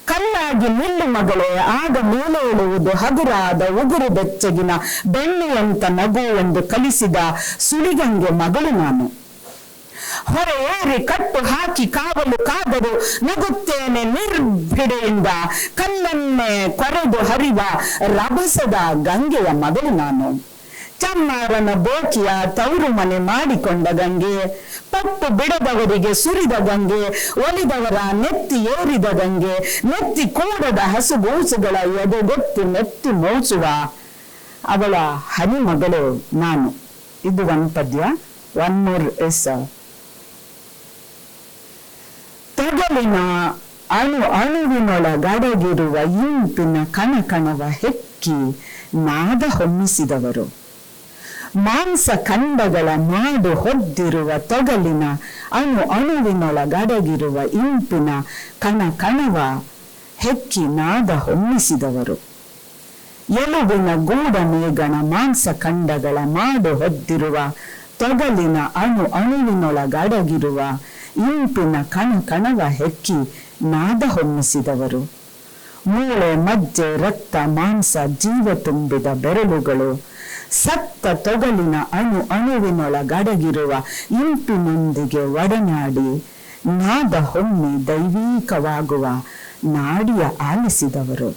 ಕಲ್ಲಾಗಿ ನಿಲ್ಲು ಮಗಳೇ ಆಗ ಮೇಲೇಳುವುದು ಹಗುರಾದ ಉಗುರು ಬೆಚ್ಚಗಿನ ಬೆಣ್ಣೆಯಂತ ನಗು ಎಂದು ಕಲಿಸಿದ ಸುಳಿಗಂಗೆ ಮಗಳು ನಾನು ಹೊರೆ ಏರಿ ಕಟ್ಟು ಹಾಕಿ ಕಾವಲು ಕಾದರು ನಗುತ್ತೇನೆ ನಿರ್ಭಿಡೆಯಿಂದ ಕಲ್ಲನ್ನೇ ಕೊರೆದು ಹರಿವ ರಭಸದ ಗಂಗೆಯ ಮಗಳು ನಾನು. ಚಮ್ಮಾರನ ಬೋಕಿಯ ತವರು ಮನೆ ಮಾಡಿಕೊಂಡ ಗಂಗೆ, ಪಟ್ಟು ಬಿಡದವರಿಗೆ ಸುರಿದ ಗಂಗೆ, ಒಲಿದವರ ನೆತ್ತಿ ಏರಿದ ಗಂಗೆ, ನೆತ್ತಿ ಕೂಡದ ಹಸುಗೂಸುಗಳ ಎದೆಗೊತ್ತಿ ನೆತ್ತಿ ಮೋಸುವ ಅವಳ ಹನಿ ಮಗಳು ನಾನು. ಇದು ಒಂದು ಪದ್ಯ. One more yes. ತೊಗಲಿನ ಅಣುವಿನೊಳಗಡಗಿರುವ ಇಂಪಿನ ಕಣಕಣವ ಹೆಕ್ಕಿ ನಾದ ಹೊಮ್ಮಿಸಿದವರು. ಮಾಂಸ ಖಂಡಗಳ ಮಾಡು ಹೊದ್ದಿರುವ ತೊಗಲಿನ ಅಣುವಿನೊಳಗಡಗಿರುವ ಇಂಪಿನ ಕಣಕಣವ ಹೆಕ್ಕಿ ನಾದ ಹೊಮ್ಮಿಸಿದವರು. ಎಲುಬಿನ ಗೂಢ ಮೇಗಣ ಮಾಂಸ ಖಂಡಗಳ ಮಾಡು ಹೊದ್ದಿರುವ ತೊಗಲಿನ ಅಣುವಿನೊಳಗಡಗಿರುವ ಇಂಪಿನ ಕಣಕಣವ ಹೆಕ್ಕಿ ನಾದ ಹೊಮ್ಮಿಸಿದವರು. ಮೂಳೆ ಮಜ್ಜೆ ರಕ್ತ ಮಾಂಸ ಜೀವ ತುಂಬಿದ ಬೆರಳುಗಳು ಸತ್ತ ತೊಗಲಿನ ಅಣುವಿನೊಳಗಡಗಿರುವ ಇಂಪಿನೊಂದಿಗೆ ಒಡನಾಡಿ ನಾದ ಹೊಮ್ಮಿ ದೈವೀಕವಾಗುವ ನಾಡಿಯ ಆಲಿಸಿದವರು.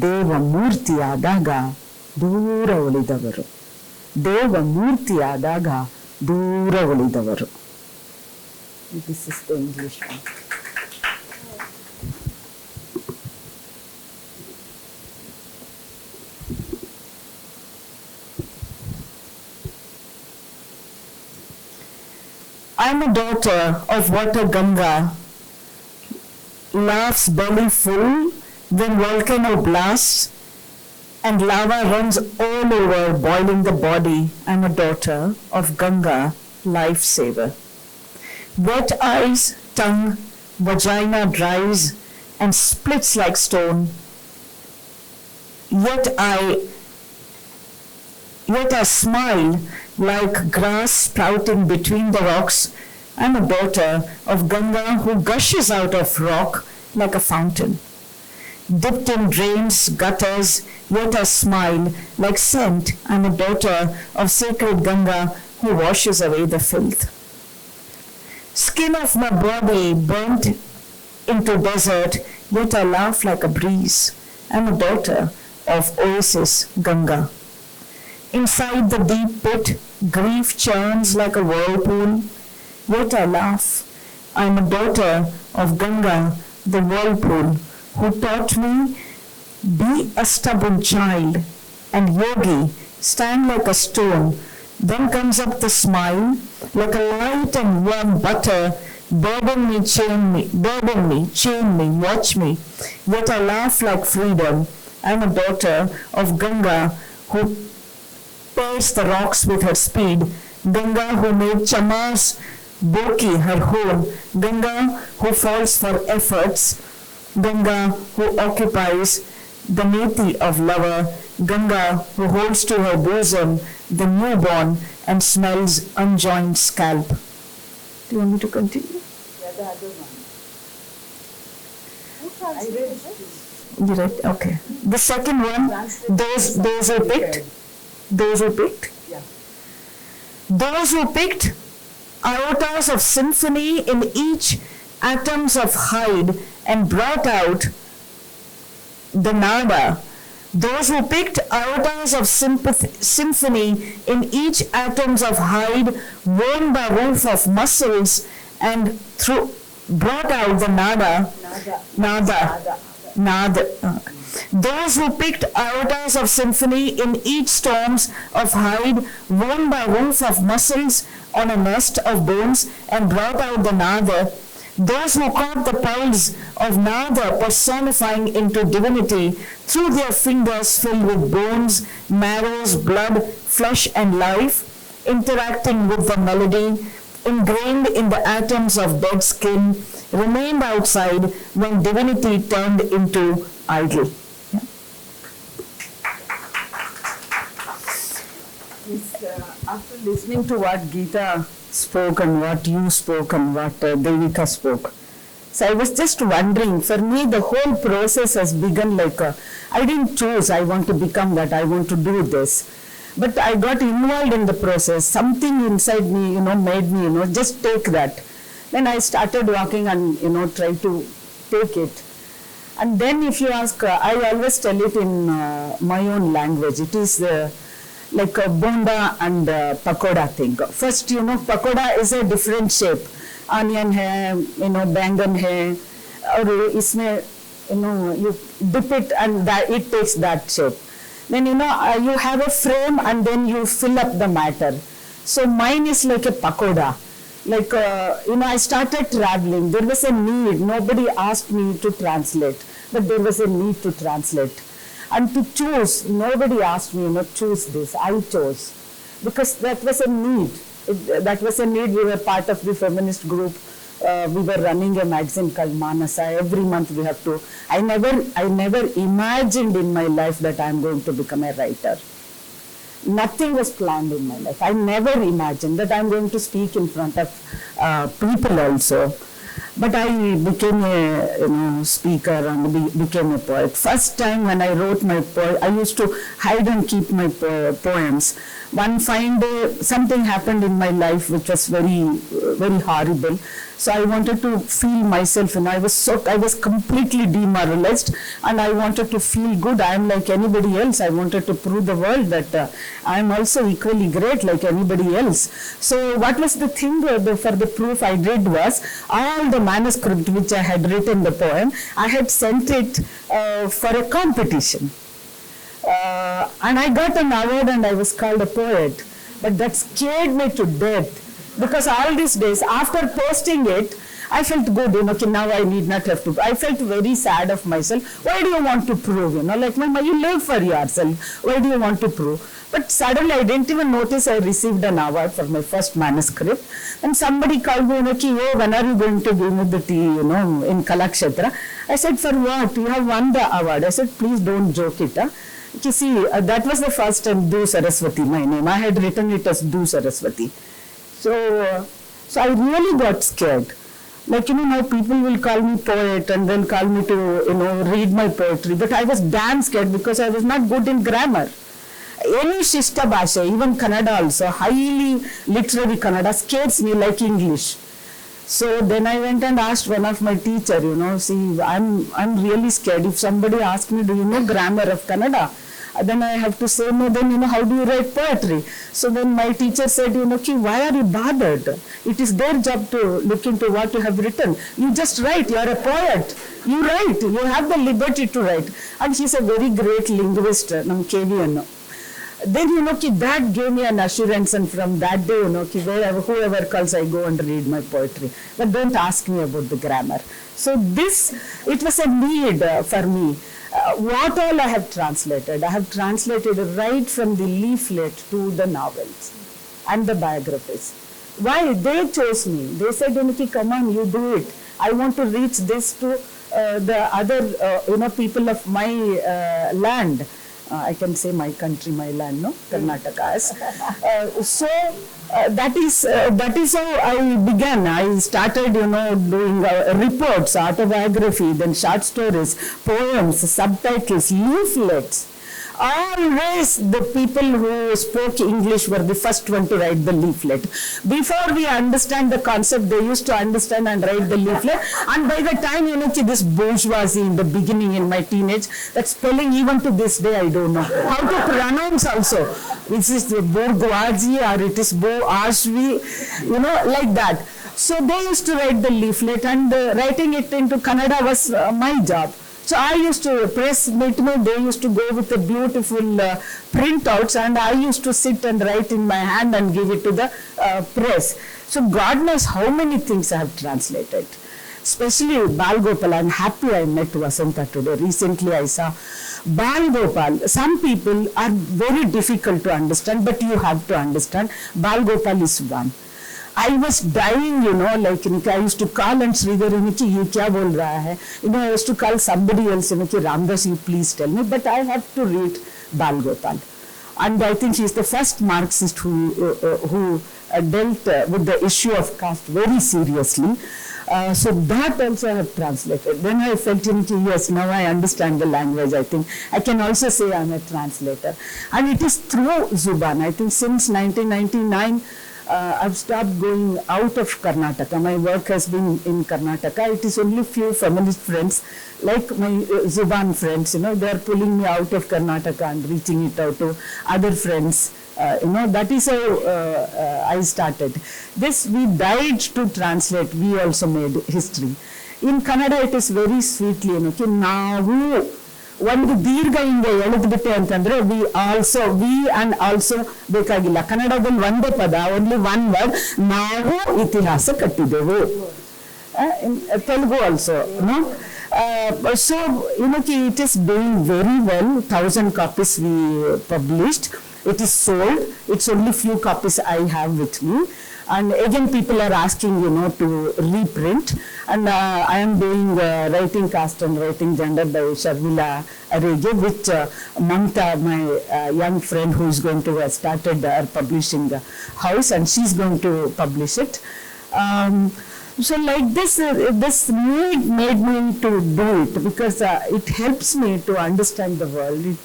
ದೇವ ಮೂರ್ತಿಯಾದಾಗ ದೂರ ಉಳಿದವರು. ದೇವ ಮೂರ್ತಿಯಾದಾಗ ದೂರ ಉಳಿದವರು. This is the English one. I am a daughter of water Ganga, laughs belly full, then volcano blasts, and lava runs all over, boiling the body. I am a daughter of Ganga, lifesaver. Wet eyes, tongue, vagina dries and splits like stone. Yet I smile like grass sprouting between the rocks. I'm a daughter of Ganga who gushes out of rock like a fountain. Dipped in drains, gutters, yet I smile like scent. I'm a daughter of sacred Ganga who washes away the filth. Skin of my body burnt into desert, yet I laugh like a breeze. I'm a daughter of Oasis Ganga. Inside the deep pit, grief churns like a whirlpool, yet I laugh. I'm a daughter of Ganga, the whirlpool, who taught me, be a stubborn child, and yogi, stand like a stone. Then comes up the smile, like a light and warm butter, burden me, chain me, watch me, yet I laugh like freedom. I'm a daughter of Ganga, who tears the rocks with her speed, Ganga who made Chama's Boki her home, Ganga who falls for efforts, Ganga who occupies the neti of lover, Ganga who holds to her bosom the newborn and smells unjoined scalp. Do you want me to continue? Yeah, the other one. You read? Okay. The second one, those who picked. Those who picked? Yeah. Those who picked iotas of symphony in each atoms of hide and brought out the nada. Those who picked iotas of symphony in each atoms of hide worn by roof of muscles and brought out the nada. Those who picked iotas of symphony in each storms of hide worn by roof of muscles on a nest of bones and brought out the nada. Those who caught the pulse of nada personifying into divinity through their fingers filled with bones, marrows, blood, flesh and life, interacting with the melody, ingrained in the atoms of dead skin, remained outside when divinity turned into idol. Yeah. After listening to what Geeta spoke and what you spoke and what Devika spoke, so I was just wondering, for me the whole process has begun like I didn't choose, I want to become that, I want to do this. But I got involved in the process. Something inside me, made me, just take that. Then I started walking and, try to take it. And then if you ask, I always tell it in my own language. It is like a bonda and pakoda thing. First, pakoda is a different shape. Onion hai, bangan hai, or isme, you dip it and it takes that shape. Then, you have a frame and then you fill up the matter. So mine is like a pakoda. Like, I started traveling. There was a need. Nobody asked me to translate, but there was a need to translate. And to choose, nobody asked me, choose this. I chose. Because that was a need. That was a need. We were part of the feminist group. We were running a magazine called Manasa. Every month we have to. I never imagined in my life that I am going to become a writer. Nothing was planned in my life. I never imagined that I am going to speak in front of people also. But I became a speaker and became a poet. First time when I wrote my poem, I used to hide and keep my poems. One fine day, something happened in my life which was very, very horrible. So I wanted to feel myself, and I was completely demoralized, and I wanted to feel good. I am like anybody else. I wanted to prove the world that I am also equally great like anybody else. So what was the thing for the proof I did was, all the manuscript which I had written the poem, I had sent it for a competition. And I got an award and I was called a poet. But that scared me to death. Because all these days, after posting it, I felt good, okay, now I need not have to. I felt very sad of myself. Why do you want to prove, like, Mama, you live for yourself. Why do you want to prove? But suddenly, I didn't even notice I received an award for my first manuscript. And somebody called me, oh, when are you going to give me the tea, in Kalakshetra? I said, for what? You have won the award. I said, please don't joke it, You see, that was the first time, Du Saraswati, my name. I had written it as Du Saraswati. So I really got scared. Like, now people will call me poet and then call me to, read my poetry. But I was damn scared because I was not good in grammar. Any Shishta Bhasha, even Kannada also, highly literary Kannada, scares me like English. So then I went and asked one of my teacher, see, I'm really scared. If somebody asks me, do you know grammar of Kannada? Then I have to say, no, then, how do you write poetry? So then my teacher said, why are you bothered? It is their job to look into what you have written. You just write, you are a poet. You write, you have the liberty to write. And she's a very great linguist, KVN. Then, that gave me an assurance, and from that day, whoever calls, I go and read my poetry. But don't ask me about the grammar. So it was a need for me. What all I have translated? I have translated right from the leaflet to the novels and the biographies. Why? They chose me. They said, come on, you do it. I want to reach this to the other, people of my land. I can say my country, my land, no? Karnataka. So that is how I began. I started, doing reports, autobiography, then short stories, poems, subtitles, leaflets. Always the people who spoke English were the first one to write the leaflet. Before we understand the concept, they used to understand and write the leaflet. And by the time, this bourgeoisie in the beginning in my teenage, that spelling even to this day I don't know. How to pronounce also. Is it the bourgeoisie or it is bourgeoisie, like that. So they used to write the leaflet, and writing it into Kannada was my job. So I used to press meet me, they used to go with the beautiful printouts, and I used to sit and write in my hand and give it to the press. So God knows how many things I have translated. Especially Bal Gopal. I'm happy I met Vasanta today. Recently I saw Bal Gopal. Some people are very difficult to understand, but you have to understand. Bal Gopal is one. I was dying, like I used to call and Sridhar, ye kya bol raha hai? I used to call somebody else, Ramdas, you please tell me. But I have to read Bal Gopal. And I think he is the first Marxist who dealt with the issue of caste very seriously. So that also I have translated. Then I felt yes, now I understand the language. I think I can also say I'm a translator. And it is through Zubaan. I think since 1999, I've stopped going out of Karnataka. My work has been in Karnataka. It is only few feminist friends, like my Zubaan friends, they are pulling me out of Karnataka and reaching it out to other friends. That is how I started. This, we died to translate. We also made history. In Kannada, it is very sweetly, ನಾವು ಒಂದು ದೀರ್ಘ ಹಿಂಗೆ ಎಳೆದ್ಬಿಟ್ಟೆ ಅಂತಂದ್ರೆ V and also ಬೇಕಾಗಿಲ್ಲ. ಕನ್ನಡದಲ್ಲಿ ಒಂದೇ ಪದ, only one word, ನಾವು ಇತಿಹಾಸ ಕಟ್ಟಿದೆವು. Telugu also, no? So, it is doing very well. 1,000 copies we published. It is sold. It's only few copies I have with me. And again, people are asking, to reprint. And I am doing writing caste and writing gender by Sharmila Arege, which Mamta, my young friend who is going to started our publishing house, and she's going to publish it. So like this made me to do it, because it helps me to understand the world.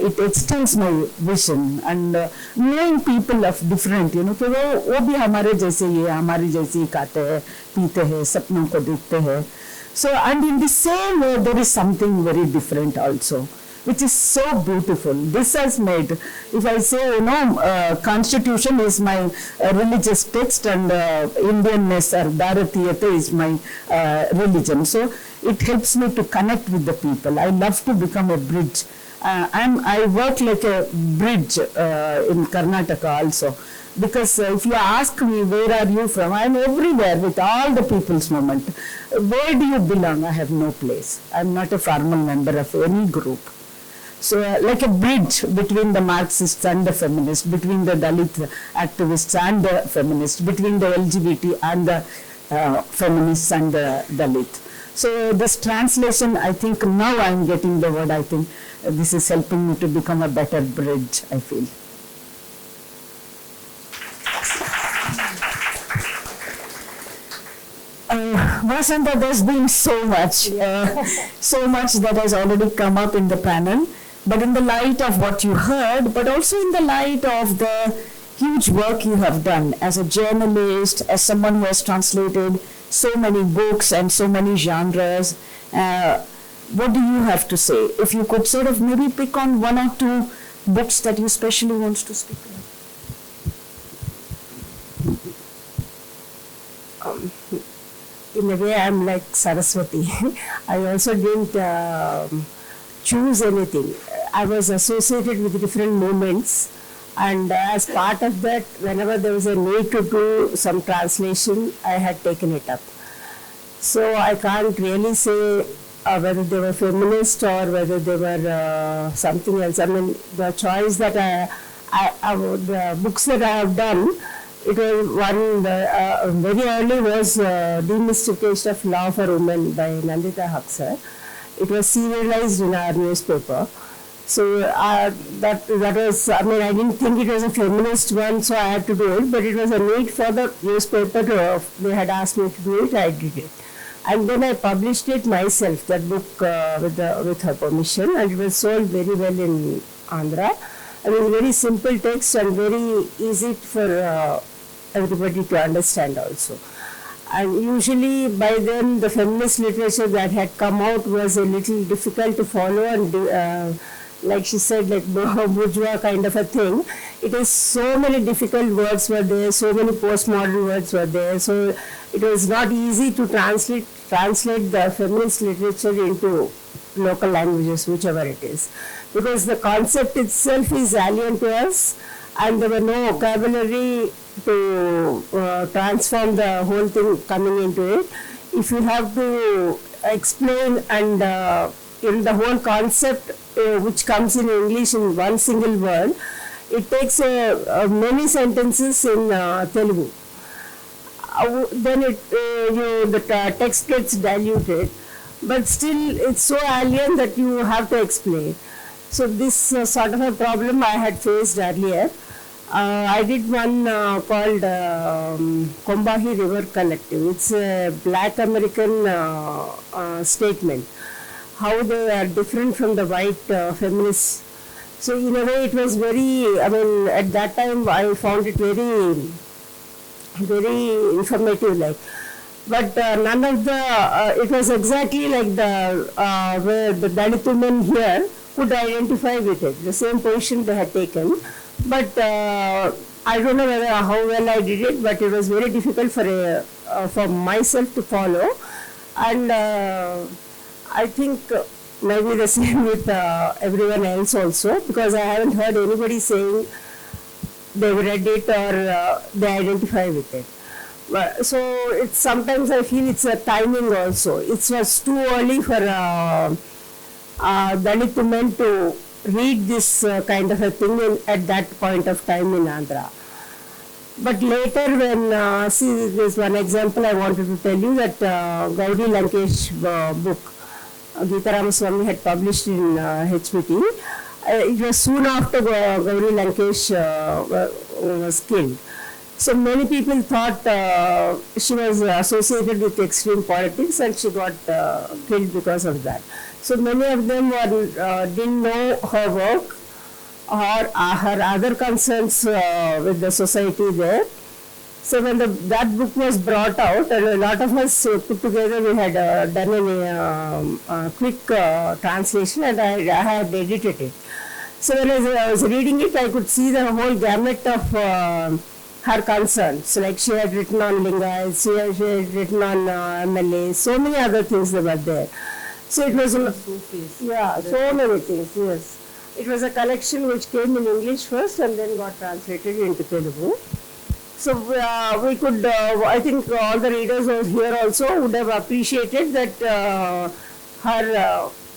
It extends my vision, and knowing people of different, कि वो भी हमारे जैसे ही है, हमारी जैसे ही खाते हैं, पीते हैं, सपनों को देखते हैं. So, and in the same way, there is something very different also, which is so beautiful. This has made, if I say, Constitution is my religious text, and Indianness or Bharatiyata is my religion. So, it helps me to connect with the people. I love to become a bridge. I work like a bridge in Karnataka also, because if you ask me where are you from, I am everywhere with all the people's movement. Where do you belong? I have no place. I am not a formal member of any group. So like a bridge between the Marxists and the feminists, between the Dalit activists and the feminists, between the LGBT and the feminists and the Dalit. So this translation, I think now I am getting the word, I think this is helping me to become a better bridge, I feel. Vasanta, there's been so much that has already come up in the panel, but in the light of what you heard, but also in the light of the huge work you have done as a journalist, as someone who has translated so many books and so many genres, what do you have to say? If you could sort of maybe pick on one or two books that you especially want to speak about. In a way, I'm like Saraswati. I also didn't choose anything. I was associated with different movements, and as part of that, whenever there was a need to do some translation, I had taken it up. So I can't really say whether they were feminist or whether they were something else. I mean, the choice that the books that I have done, it was one very early was Demystification of Law for Women by Nandita Haksar. It was serialized in our newspaper. So that was, I mean, I didn't think it was a feminist one, so I had to do it, but it was a need for the newspaper they had asked me to do it, I did it. And then I published it myself, that book with her permission, and it was sold very well in Andhra. I mean, very simple text and very easy for everybody to understand also. And usually by then the feminist literature that had come out was a little difficult to follow, and like she said, like bourgeois kind of a thing. It is so many difficult words were there, so many postmodern words were there, so it was not easy to translate the feminist literature into local languages, whichever it is, because the concept itself is alien to us, and there were no vocabulary to transform the whole thing coming into it. If you have to explain and in the whole concept which comes in English in one single word, it takes many sentences in Telugu. Then the text gets diluted, but still it's so alien that you have to explain. So this sort of a problem I had faced earlier, I did one called Kombahi River Collective. It's a black American statement. How they are different from the white feminists. So in a way it was very, I mean, at that time I found it very, very informative like. But none of the, it was exactly like the, where the Dalit women here could identify with it, the same position they had taken. But I don't know whether how well I did it, but it was very difficult for myself to follow. And I think maybe the same with everyone else also, because I haven't heard anybody saying they read it or they identify with it. So it's sometimes I feel it's a timing also. It was too early for Dalit women to read this kind of a thing at that point of time in Andhra. But later when, see, there's one example I wanted to tell you, that Gauri Lankesh book, Geeta Ramaswamy had published in HPT. It was soon after Gauri Lankesh was killed. So many people thought she was associated with extreme politics and she got killed because of that. So many of them didn't know her work or her other concerns with the society there. So when that book was brought out, and a lot of us put together, we had done a quick translation, and I had edited it. So when I was reading it, I could see the whole gamut of her concerns. Like she had written on Lingayats, she had written on MLA, so many other things that were there. So it was, yeah, so many things, yes. It was a collection which came in English first and then got translated into Telugu. So we could, I think all the readers over here also would have appreciated that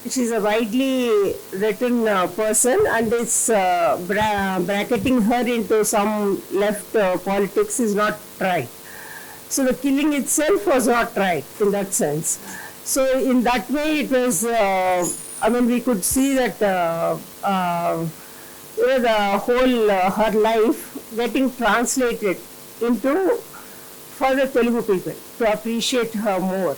she's a widely written person, and it's bracketing her into some left politics is not right. So the killing itself was not right in that sense. So in that way it was, I mean, we could see that the whole her life getting translated into for the Telugu people to appreciate her more.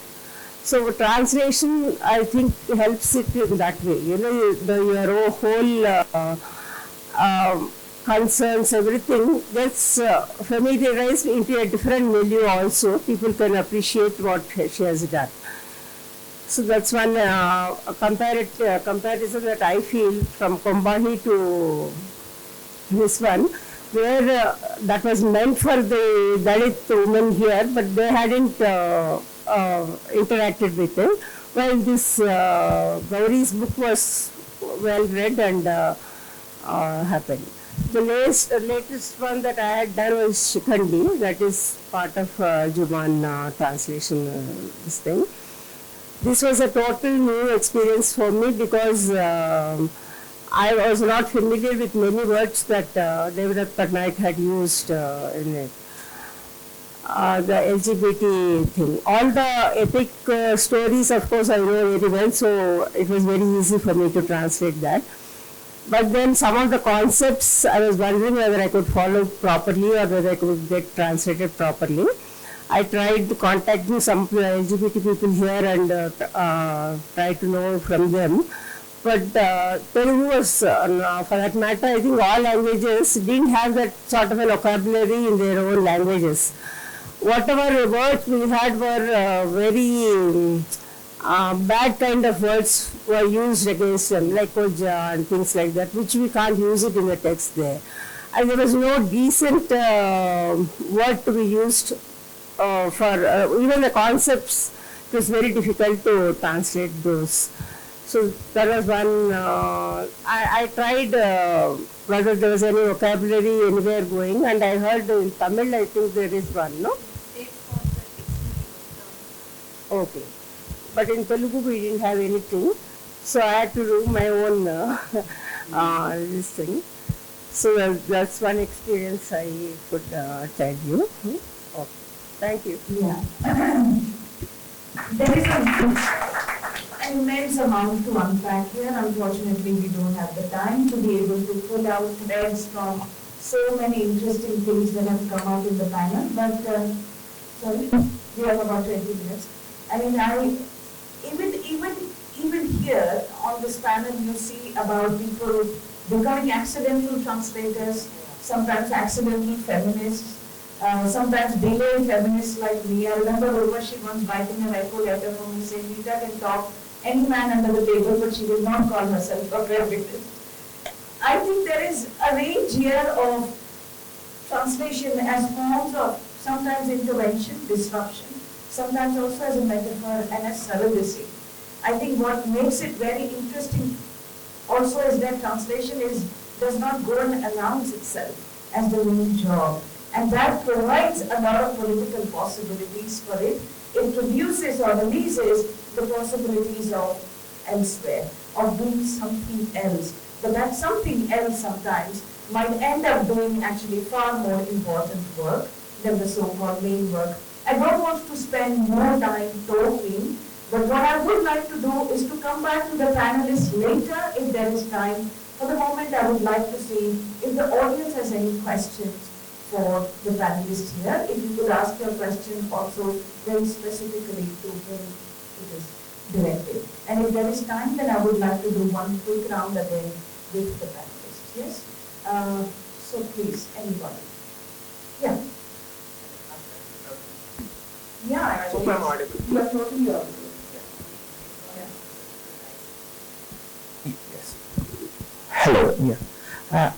So translation, I think, helps it in that way. You know, your whole concerns, everything gets familiarized into a different milieu also. People can appreciate what she has done. So that's one comparison that I feel from Kombahi to this one, where that was meant for the Dalit women here, but they hadn't interacted with it. While this Gauri's book was well read and happened. The latest one that I had done was Shikhandi, that is part of Zubaan translation, this thing. This was a total new experience for me because I was not familiar with many words that Devdutt Patnaik had used in it. The LGBT thing. All the epic stories, of course, I know very well, so it was very easy for me to translate that. But then some of the concepts, I was wondering whether I could follow properly or whether I could get translated properly. I tried contacting some LGBT people here and tried to know from them. But Telugu was, for that matter, I think all languages didn't have that sort of a vocabulary in their own languages. Whatever words we had were very bad kind of words were used against them, like koja and things like that, which we can't use it in the text there. And there was no decent word to be used for even the concepts. It was very difficult to translate those. So that was one, I tried whether there was any vocabulary anywhere going, and I heard in Tamil, I think there is one, no? Okay. But in Telugu we didn't have anything, so I had to do my own this thing. So that's one experience I could tell you. Okay. Thank you. Yeah. There is an immense amount to unpack here. Unfortunately, we don't have the time to be able to pull out threads from so many interesting things that have come out in the panel, but, sorry, we have about 20 minutes. I mean, even here on this panel, you see about people becoming accidental translators, sometimes accidental feminists, sometimes delayed feminists like me. I remember Urvashi once writing a record letter for me saying, Rita can talk any man under the table, but she will not call herself a feminist. I think there is a range here of translation as forms of sometimes intervention, disruption, sometimes also as a metaphor and as surrogacy. I think what makes it very interesting also is that translation does not go and announce itself as the main job. And that provides a lot of political possibilities for it. It produces or releases the possibilities of elsewhere, of doing something else. But that something else sometimes might end up doing actually far more important work than the so-called main work. I don't want to spend more time talking, but what I would like to do is to come back to the panelists later if there is time. For the moment, I would like to see if the audience has any questions for the panelists here. If you could ask your question also very specifically to whom it is directed. And if there is time, then I would like to do one quick round again with the panelists. Yes? So please, anybody. Yeah. Yeah, Hope I'm audible. you are totally audible. Yes. Hello. Yeah.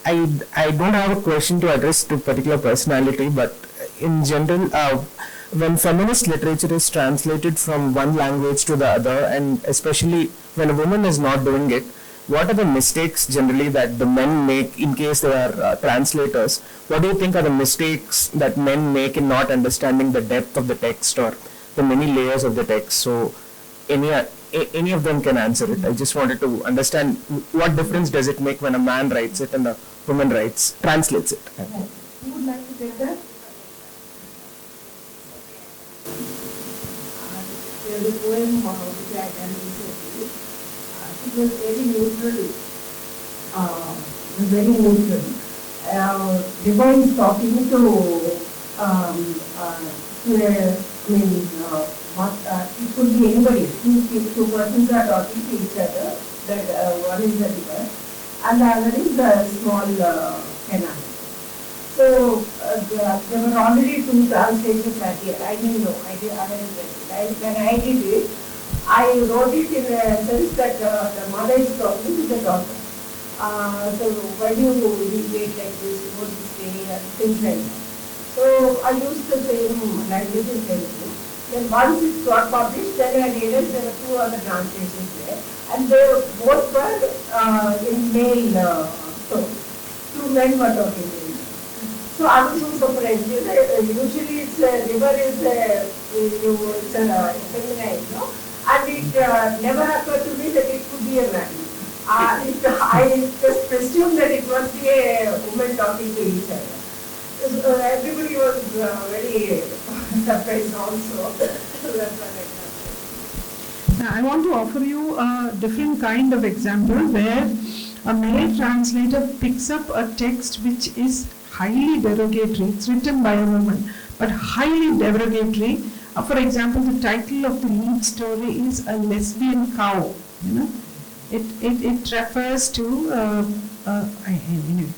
I don't have a question to address to particular personality, but in general, when feminist literature is translated from one language to the other, and especially when a woman is not doing it, what are the mistakes generally that the men make in case they are translators? What do you think are the mistakes that men make in not understanding the depth of the text or the many layers of the text? So any of them can answer it. I just wanted to understand what difference does it make when a man writes it and a woman translates it. Who would like to take that? The poem which I done recently, it was very neutral, very neutral. Zubaan is talking to it could be anybody. Two persons are talking to each other. That one is the river, and the other is the small canal. So there were already two translations that year. I didn't know. When I did it, I wrote it in a sense that the mother is talking to the daughter. So why do you read like this? What do you say? And things like that. So I used the same language in Telugu. Then once it got published, then I realized there were two other translations there, and they both were in male tone. Two men were talking to each other. So I was so surprised. Usually it's river is feminine, no? And it never occurred to me that it could be a man. I just presumed that it must be a woman talking to each other. So everybody was very surprised also. That's what I got. Now, I want to offer you a different kind of example where a male translator picks up a text which is highly derogatory. It's written by a woman, but highly derogatory. For example, the title of the lead story is A Lesbian Cow. You know, it refers to.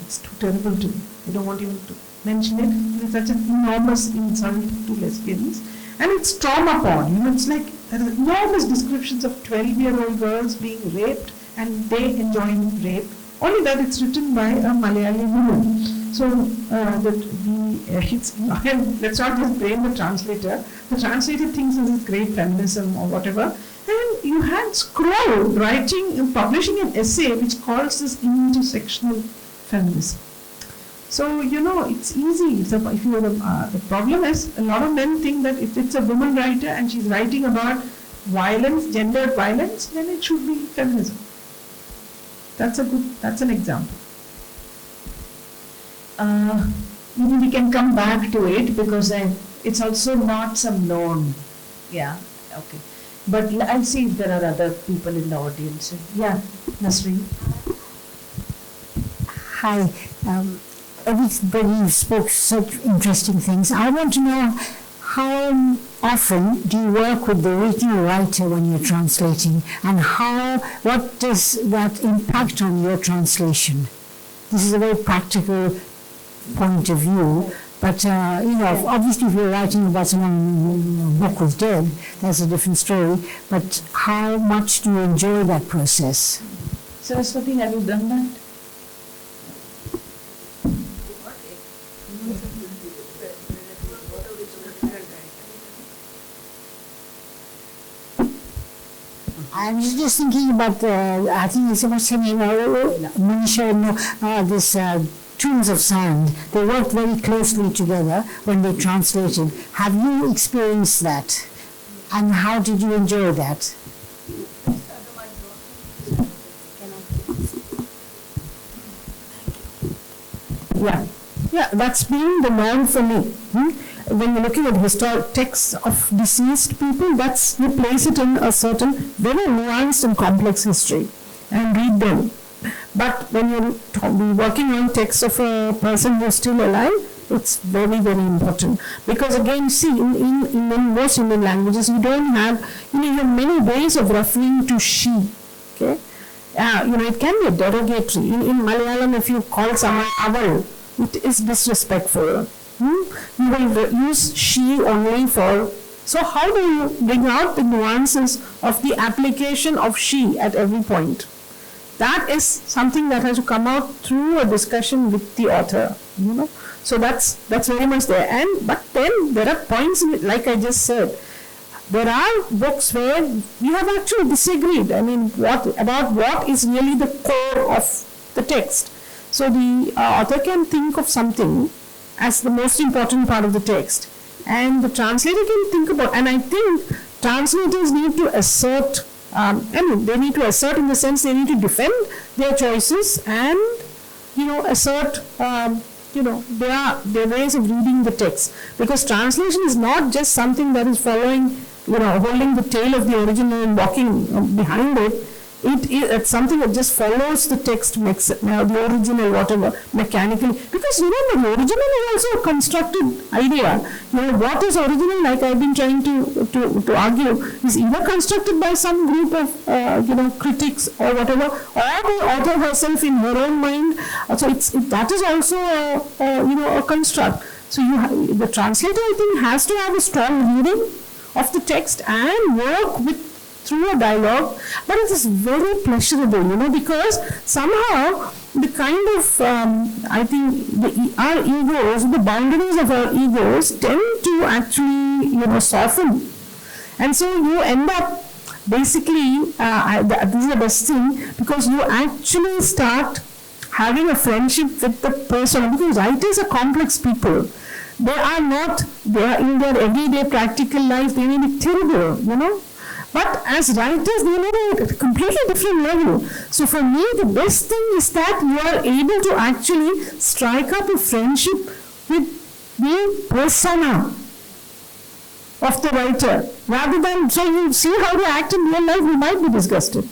It's too terrible to. I don't want even to mention it. It's such an enormous insult to lesbians, and it's trauma porn. You know, it's like there are enormous descriptions of 12-year-old girls being raped, and they enjoying rape. Only that it's written by a Malayali woman. So let's not just blame the translator. The translator thinks this is great feminism or whatever. And you had Scroll publishing an essay which calls this intersectional feminism. So, you know, it's easy. The problem is a lot of men think that if it's a woman writer and she's writing about violence, gendered violence, then it should be feminism. That's an example. Maybe we can come back to it because it's also not some known. Yeah, okay. But I'll see if there are other people in the audience. Yeah, Nasreen. Hi. everybody spoke such interesting things. I want to know how often do you work with the original writer when you're translating, and what does that impact on your translation? This is a very practical point of view, but obviously if you're writing about someone, a book was dead, that's a different story, but how much do you enjoy that process? Saraswati, have you done that? I was just thinking about, I think it's what's her name, Manisha, this Tunes of Sound. They worked very closely together when they translated. Have you experienced that? And how did you enjoy that? Yeah, that's been the norm for me. When you're looking at historic texts of deceased people, you place it in a certain very nuanced and complex history and read them. But when you're working on texts of a person who's still alive, it's very, very important. Because again, see, in most Indian languages, you don't have, you have many ways of referring to she. Okay? It can be derogatory. In Malayalam, if you call someone aval, it is disrespectful. You will use she only for. So how do you bring out the nuances of the application of she at every point? That is something that has to come out through a discussion with the author. So that's very much there. But then there are points in it, like I just said. There are books where we have actually disagreed. I mean, about what is really the core of the text. So the author can think of something as the most important part of the text, and the translator can think about. And I think translators need to assert. They need to assert in the sense they need to defend their choices and assert. Their ways of reading the text, because translation is not just something that is following, holding the tail of the original and walking behind it. It's something that just follows the text, the original, whatever, mechanically. Because the original is also a constructed idea. What is original, like I've been trying to argue, is either constructed by some group of critics or whatever, or the author herself in her own mind. So that is also a construct. So the translator, I think, has to have a strong reading of the text and work through a dialogue, but it is very pleasurable, because somehow the kind of, I think our egos, the boundaries of our egos tend to actually, soften. And so you end up basically, this is the best thing, because you actually start having a friendship with the person, because writers are complex people. They are in their everyday practical life, they may be terrible, But as writers, they are at a completely different level. So for me, the best thing is that you are able to actually strike up a friendship with the persona of the writer. Rather than, so you see how they act in real life, you might be disgusted.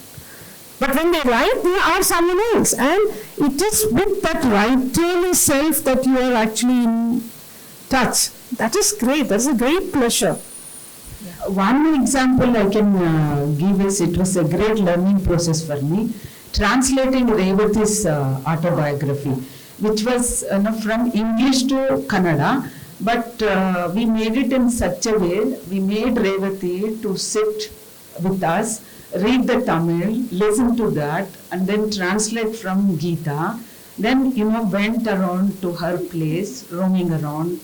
But when they write, they are someone else. And it is with that writerly self that you are actually in touch. That is great. That is a great pleasure. One example I can give is, it was a great learning process for me, translating Revati's autobiography, which was from English to Kannada, but we made it in such a way, we made Revati to sit with us, read the Tamil, listen to that, and then translate from Gita. Then, went around to her place, roaming around,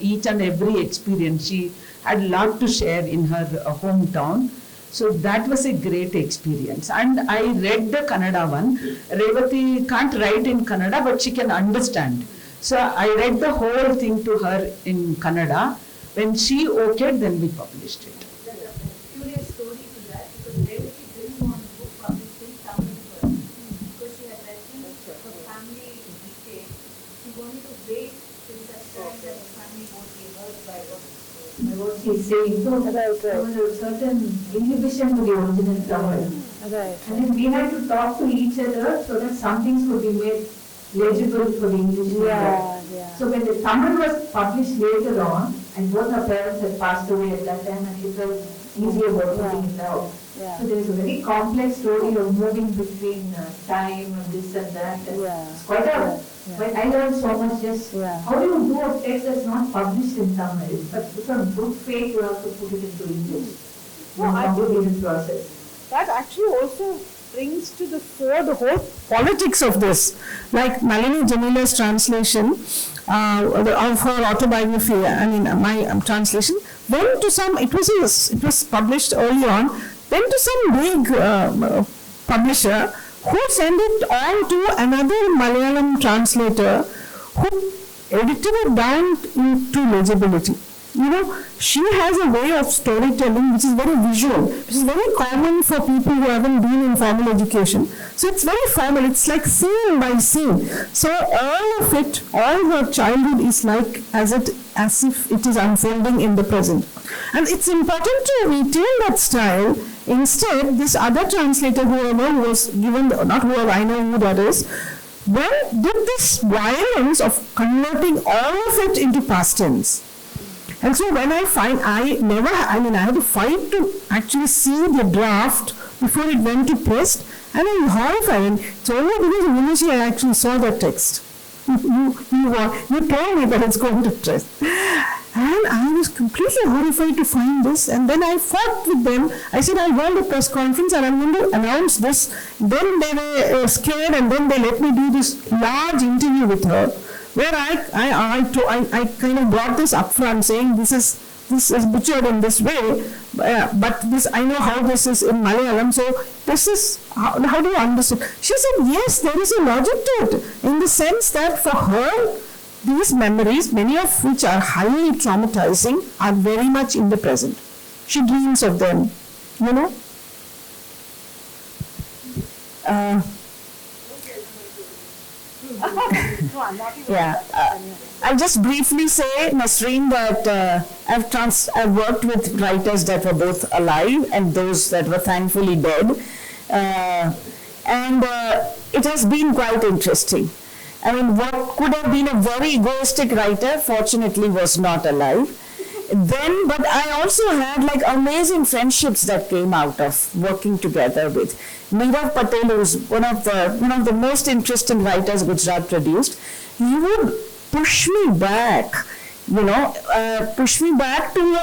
each and every experience. She had a lot to share in her hometown. So that was a great experience. And I read the Kannada one. Revati can't write in Kannada, but she can understand. So I read the whole thing to her in Kannada. When she okayed, then we published it. There's a curious story to that, because Revati didn't want the book published in Tamil first, because she had referenced her family in UK. She wanted to wait till such time that her family won't be hurt by what she's saying. So there was a certain inhibition to the original Tamil. And then we had to talk to each other so that some things could be made legible for the English. So when the Tamil was published later on, and both our parents had passed away at that time, and it was easier about putting it out. So there is a very complex story of moving between time and this and that. And it's quite a. But I learned so much just how do you do a text that's not published in Tamil, but with a good faith you have to put it into English. No, I complicated process. That actually also brings to the fore the whole politics of this. Like Malini Jamila's translation of her autobiography, I mean my translation, went to some, it was published early on, went to some big publisher who sent it on to another Malayalam translator who edited it down into legibility. You know, she has a way of storytelling which is very visual, which is very common for people who haven't been in formal education. So it's very formal, it's like scene by scene. So all of it, all her childhood is like as if it is unfolding in the present. And it's important to retain that style. Instead, this other translator, whoever was given, not whoever, I know who that is, well, did this violence of converting all of it into past tense. And so when I had to fight to actually see the draft before it went to press, and I'm horrified. And it's only because of Vinishi I actually saw that text. You told me that it's going to press. And I was completely horrified to find this. And then I fought with them. I said, I want a press conference and I'm going to announce this. Then they were scared, and then they let me do this large interview with her, where I kind of brought this up front, saying this is butchered in this way, but this I know how this is in Malayalam, so this is, how do you understand? She said, yes, there is a logic to it, in the sense that for her, these memories, many of which are highly traumatizing, are very much in the present. She dreams of them, you know. I'll just briefly say, Nasreen, that I've worked with writers that were both alive and those that were thankfully dead, and it has been quite interesting. I mean, what could have been a very egoistic writer, fortunately, was not alive. Then, but I also had like amazing friendships that came out of working together with Nirav Patel, who's one of the most interesting writers Gujarat produced. He would push me back, to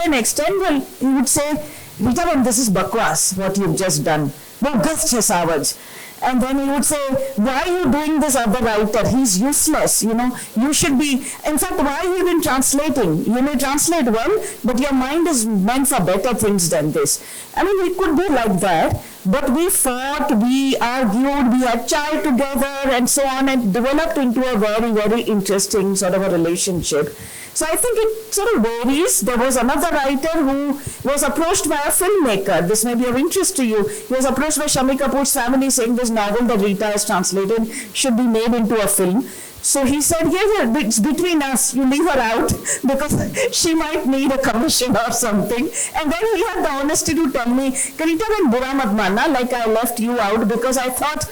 an extent. Well, he would say, "Rita, this is bakwas, what you've just done. No, gust hai savage." And then he would say, why are you doing this other writer? He's useless, you should be, in fact, why have you been translating? You may translate well, but your mind is meant for better things than this. I mean, it could be like that, but we fought, we argued, we had chai together and so on, and developed into a very, very interesting sort of a relationship. So I think it sort of varies. There was another writer who was approached by a filmmaker. This may be of interest to you. He was approached by Shami Kapoor's family saying this novel that Rita has translated should be made into a film. So he said, yeah, it's between us. You leave her out because she might need a commission or something. And then he had the honesty to tell me, Karita ben bura mat manna, like I left you out because I thought,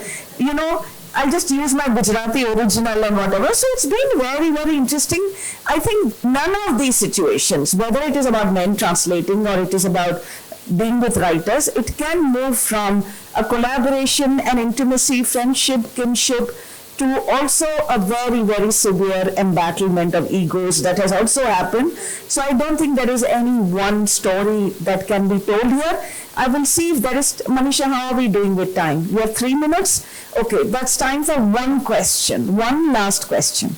I'll just use my Gujarati original and whatever. So it's been very, very interesting. I think none of these situations, whether it is about men translating or it is about being with writers, it can move from a collaboration, an intimacy, friendship, kinship, to also a very, very severe embattlement of egos that has also happened. So I don't think there is any one story that can be told here. I will see if there is, Manisha, how are we doing with time? We have 3 minutes? Okay, that's time for one question, one last question.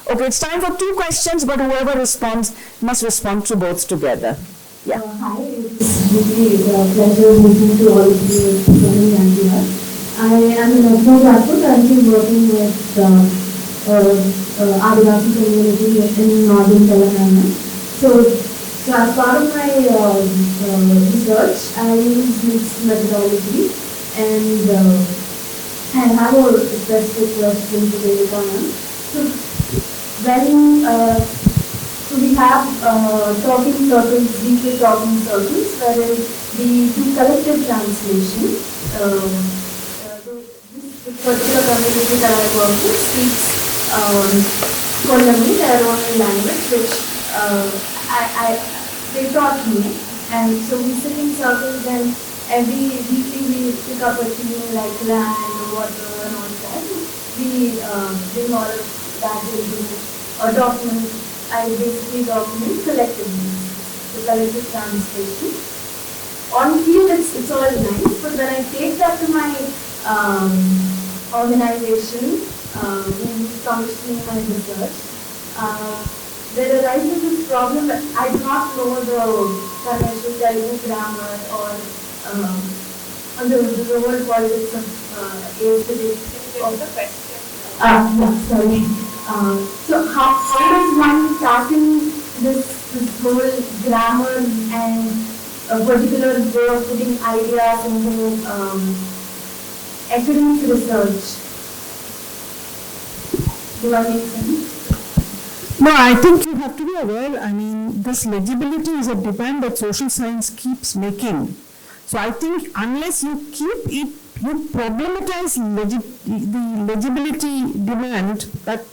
Okay, it's time for 2 questions, but whoever responds must respond to both together. Yeah. Hi, it's really a pleasure meeting to all of you joining and here. I am in Conclave, currently working with Adivasi community in northern Telangana. So as part of my research, I use mixed methodology, and I have a specific question to take on. So we have talking circles, deeper talking circles, wherein we do collective translation. This particular community that I work with speaks Kollami, their own language, which they taught me. And so we sit in circles, and every weekly we pick up a theme like land, water, and all that. We bring all of that into a document. I basically document collectively, the collective translation. On field, it's all nice, but when I take that to my organization, who is commissioning my research, there arises this problem that I do not know the conventional Telugu grammar or the whole politics of aesthetic. The question. Sorry. So how does one start in this whole grammar and a particular way of putting ideas into academic research? Do I make sense? No, I think you have to be aware, I mean, this legibility is a demand that social science keeps making. So I think unless you keep it, you problematize the legibility demand that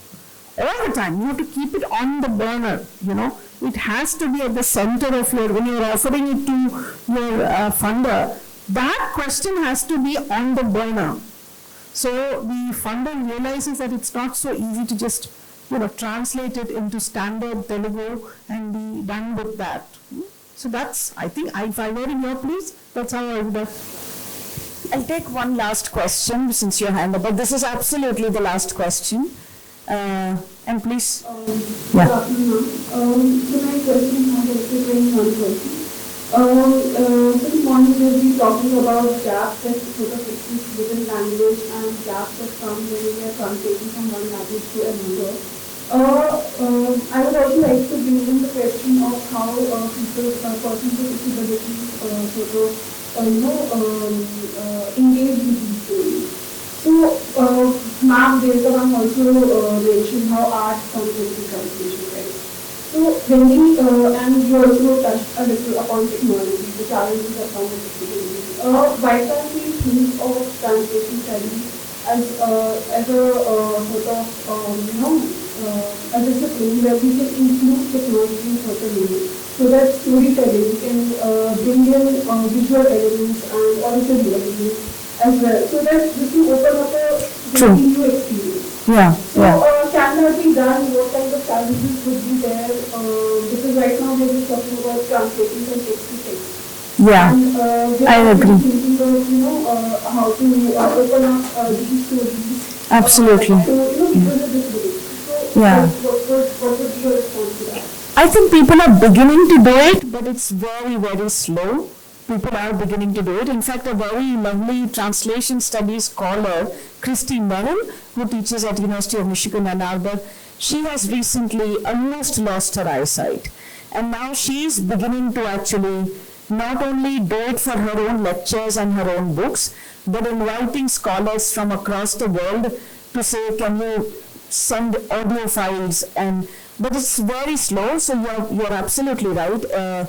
all the time, you have to keep it on the burner, you know. It has to be at the center of when you're offering it to your funder, that question has to be on the burner. So the funder realizes that it's not so easy to just, translate it into standard Telugu and be done with that. So that's, I think, if I were in your place, that's how I would have. I'll take one last question since your hand up, but this is absolutely the last question. And please. Good afternoon. So my question has actually one question. This morning we'll be talking about gaps that sort of exist within language and gaps that come when we are translating from one language to another. I would also like to bring in the question of how people, persons with disabilities, engage with these stories. So, Ma'am Devkaram also mentioned how art comes into translation, right? So, when we, and you also touched a little upon technology, the challenges that come with disabilities. Why can't we think of translation studies as a sort of, a discipline where we can include technology in certain ways, so that storytelling can bring in visual elements and auditory elements as well, so that this will open up a new experience. So can that be done? What kind of challenges would be there? Because right now we're just talking about translating from text to text. And I agree. Thinking of how to open up these stories. Absolutely. To because of disability. What would be your response to that? I think people are beginning to do it, but it's very, very slow. People are beginning to do it. In fact, a very lovely translation studies scholar, Christy Merrill, who teaches at University of Michigan Ann Arbor, she has recently almost lost her eyesight. And now she is beginning to actually not only do it for her own lectures and her own books, but inviting scholars from across the world to say, can you send audio files, but it's very slow, so you're absolutely right.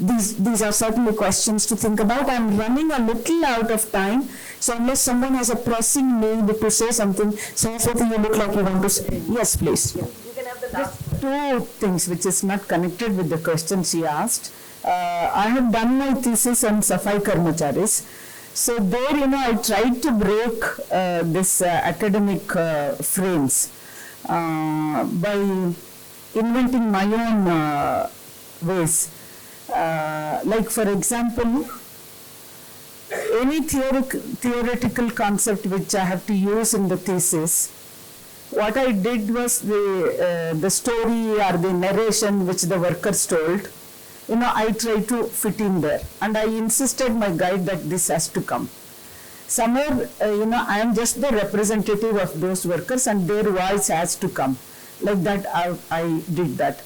These are certainly questions to think about. I'm running a little out of time, so unless someone has a pressing need to say something, Saraswati, you look like you want to say. Yes, please. You can have the last. Two things which is not connected with the question she asked. I have done my thesis on Safai Karmacharis. So there, I tried to break this academic frames by inventing my own ways. Like for example, any theoretical concept which I have to use in the thesis, what I did was the story or the narration which the workers told, I tried to fit in there, and I insisted my guide that this has to come. Somewhere, I am just the representative of those workers and their voice has to come. Like that, I did that.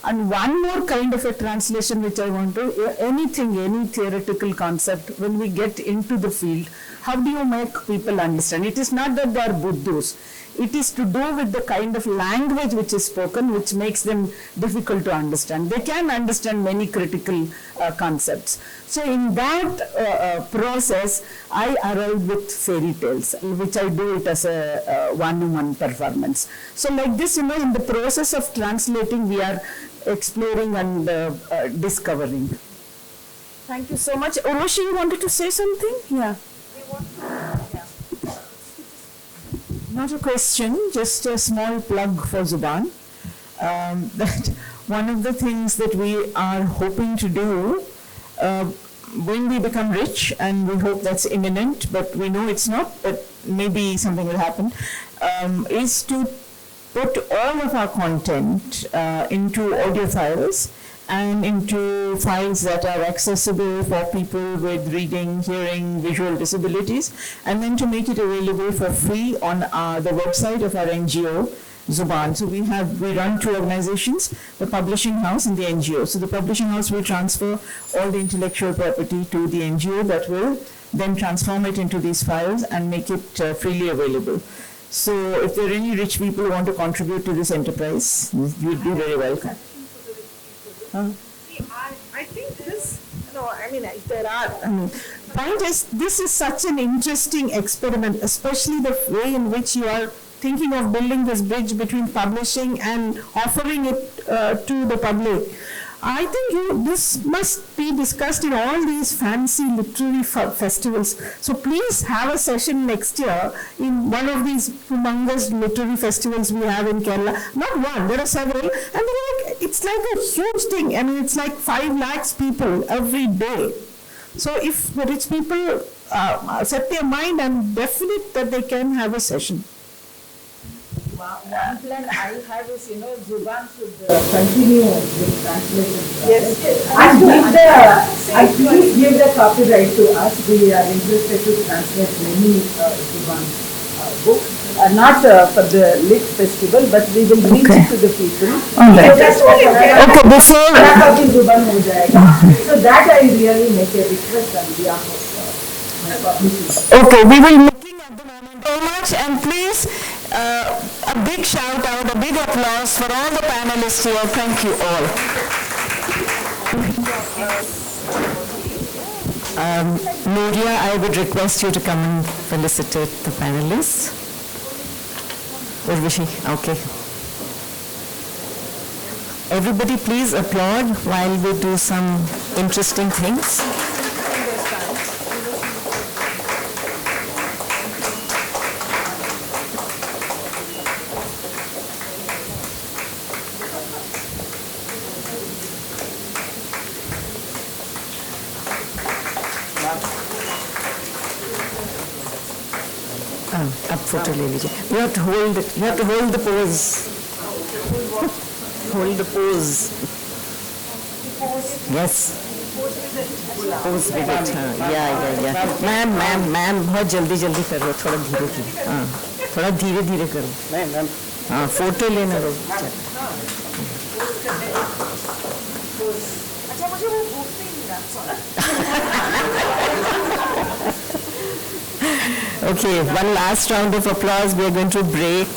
And one more kind of a translation which I want to, any theoretical concept, when we get into the field, how do you make people understand? It is not that they are Buddhas. it is to do with the kind of language which is spoken, which makes them difficult to understand. They can understand many critical concepts. So in that process, I arrived with fairy tales, which I do it as a one-on-one performance. So like this, in the process of translating, we are exploring and discovering. Thank you so much. Oroshi, you wanted to say something? Yeah. Not a question, just a small plug for Zubaan. That one of the things that we are hoping to do when we become rich, and we hope that's imminent, but we know it's not, but maybe something will happen, is to put all of our content into audio files and into files that are accessible for people with reading, hearing, visual disabilities, and then to make it available for free on the website of our NGO, Zubaan. So we run two organizations, the publishing house and the NGO. So the publishing house will transfer all the intellectual property to the NGO that will then transform it into these files and make it freely available. So if there are any rich people who want to contribute to this enterprise, you'd be very welcome. See, I think this, if there are, point is, this is such an interesting experiment, especially the way in which you are thinking of building this bridge between publishing and offering it to the public. I think this must be discussed in all these fancy literary festivals. So please have a session next year in one of these humongous literary festivals we have in Kerala. Not one, there are several. And it's like a huge thing. It's like 5 lakhs people every day. So if the rich people set their mind, I'm definite that they can have a session. One plan I have is, Zubaan should continue with translation. Yes. And please give the copyright to us. We are interested to translate many Zubaan books. Not for the Lit Festival, but we will reach it to the people. All right. Okay, before Zubaan ho jayega. So that I really make a request on behalf of my publishers. Okay, we will be looking at the moment so much, and please a big shout out, a big applause for all the panelists here. Thank you all. Nuria, I would request you to come and felicitate the panelists. Urvashi, okay. Everybody please applaud while we do some interesting things. अब photo ले लीजिए. You have to hold the pose. Hold the pose. Yes. Pose with it. Yeah. Ma'am, बहुत जल्दी करो, थोड़ा धीरे. हाँ, थोड़ा धीरे करो. हाँ, फोटो लेना रो. अच्छा मुझे वो बुक नहीं मिला. Okay, one last round of applause. We are going to break.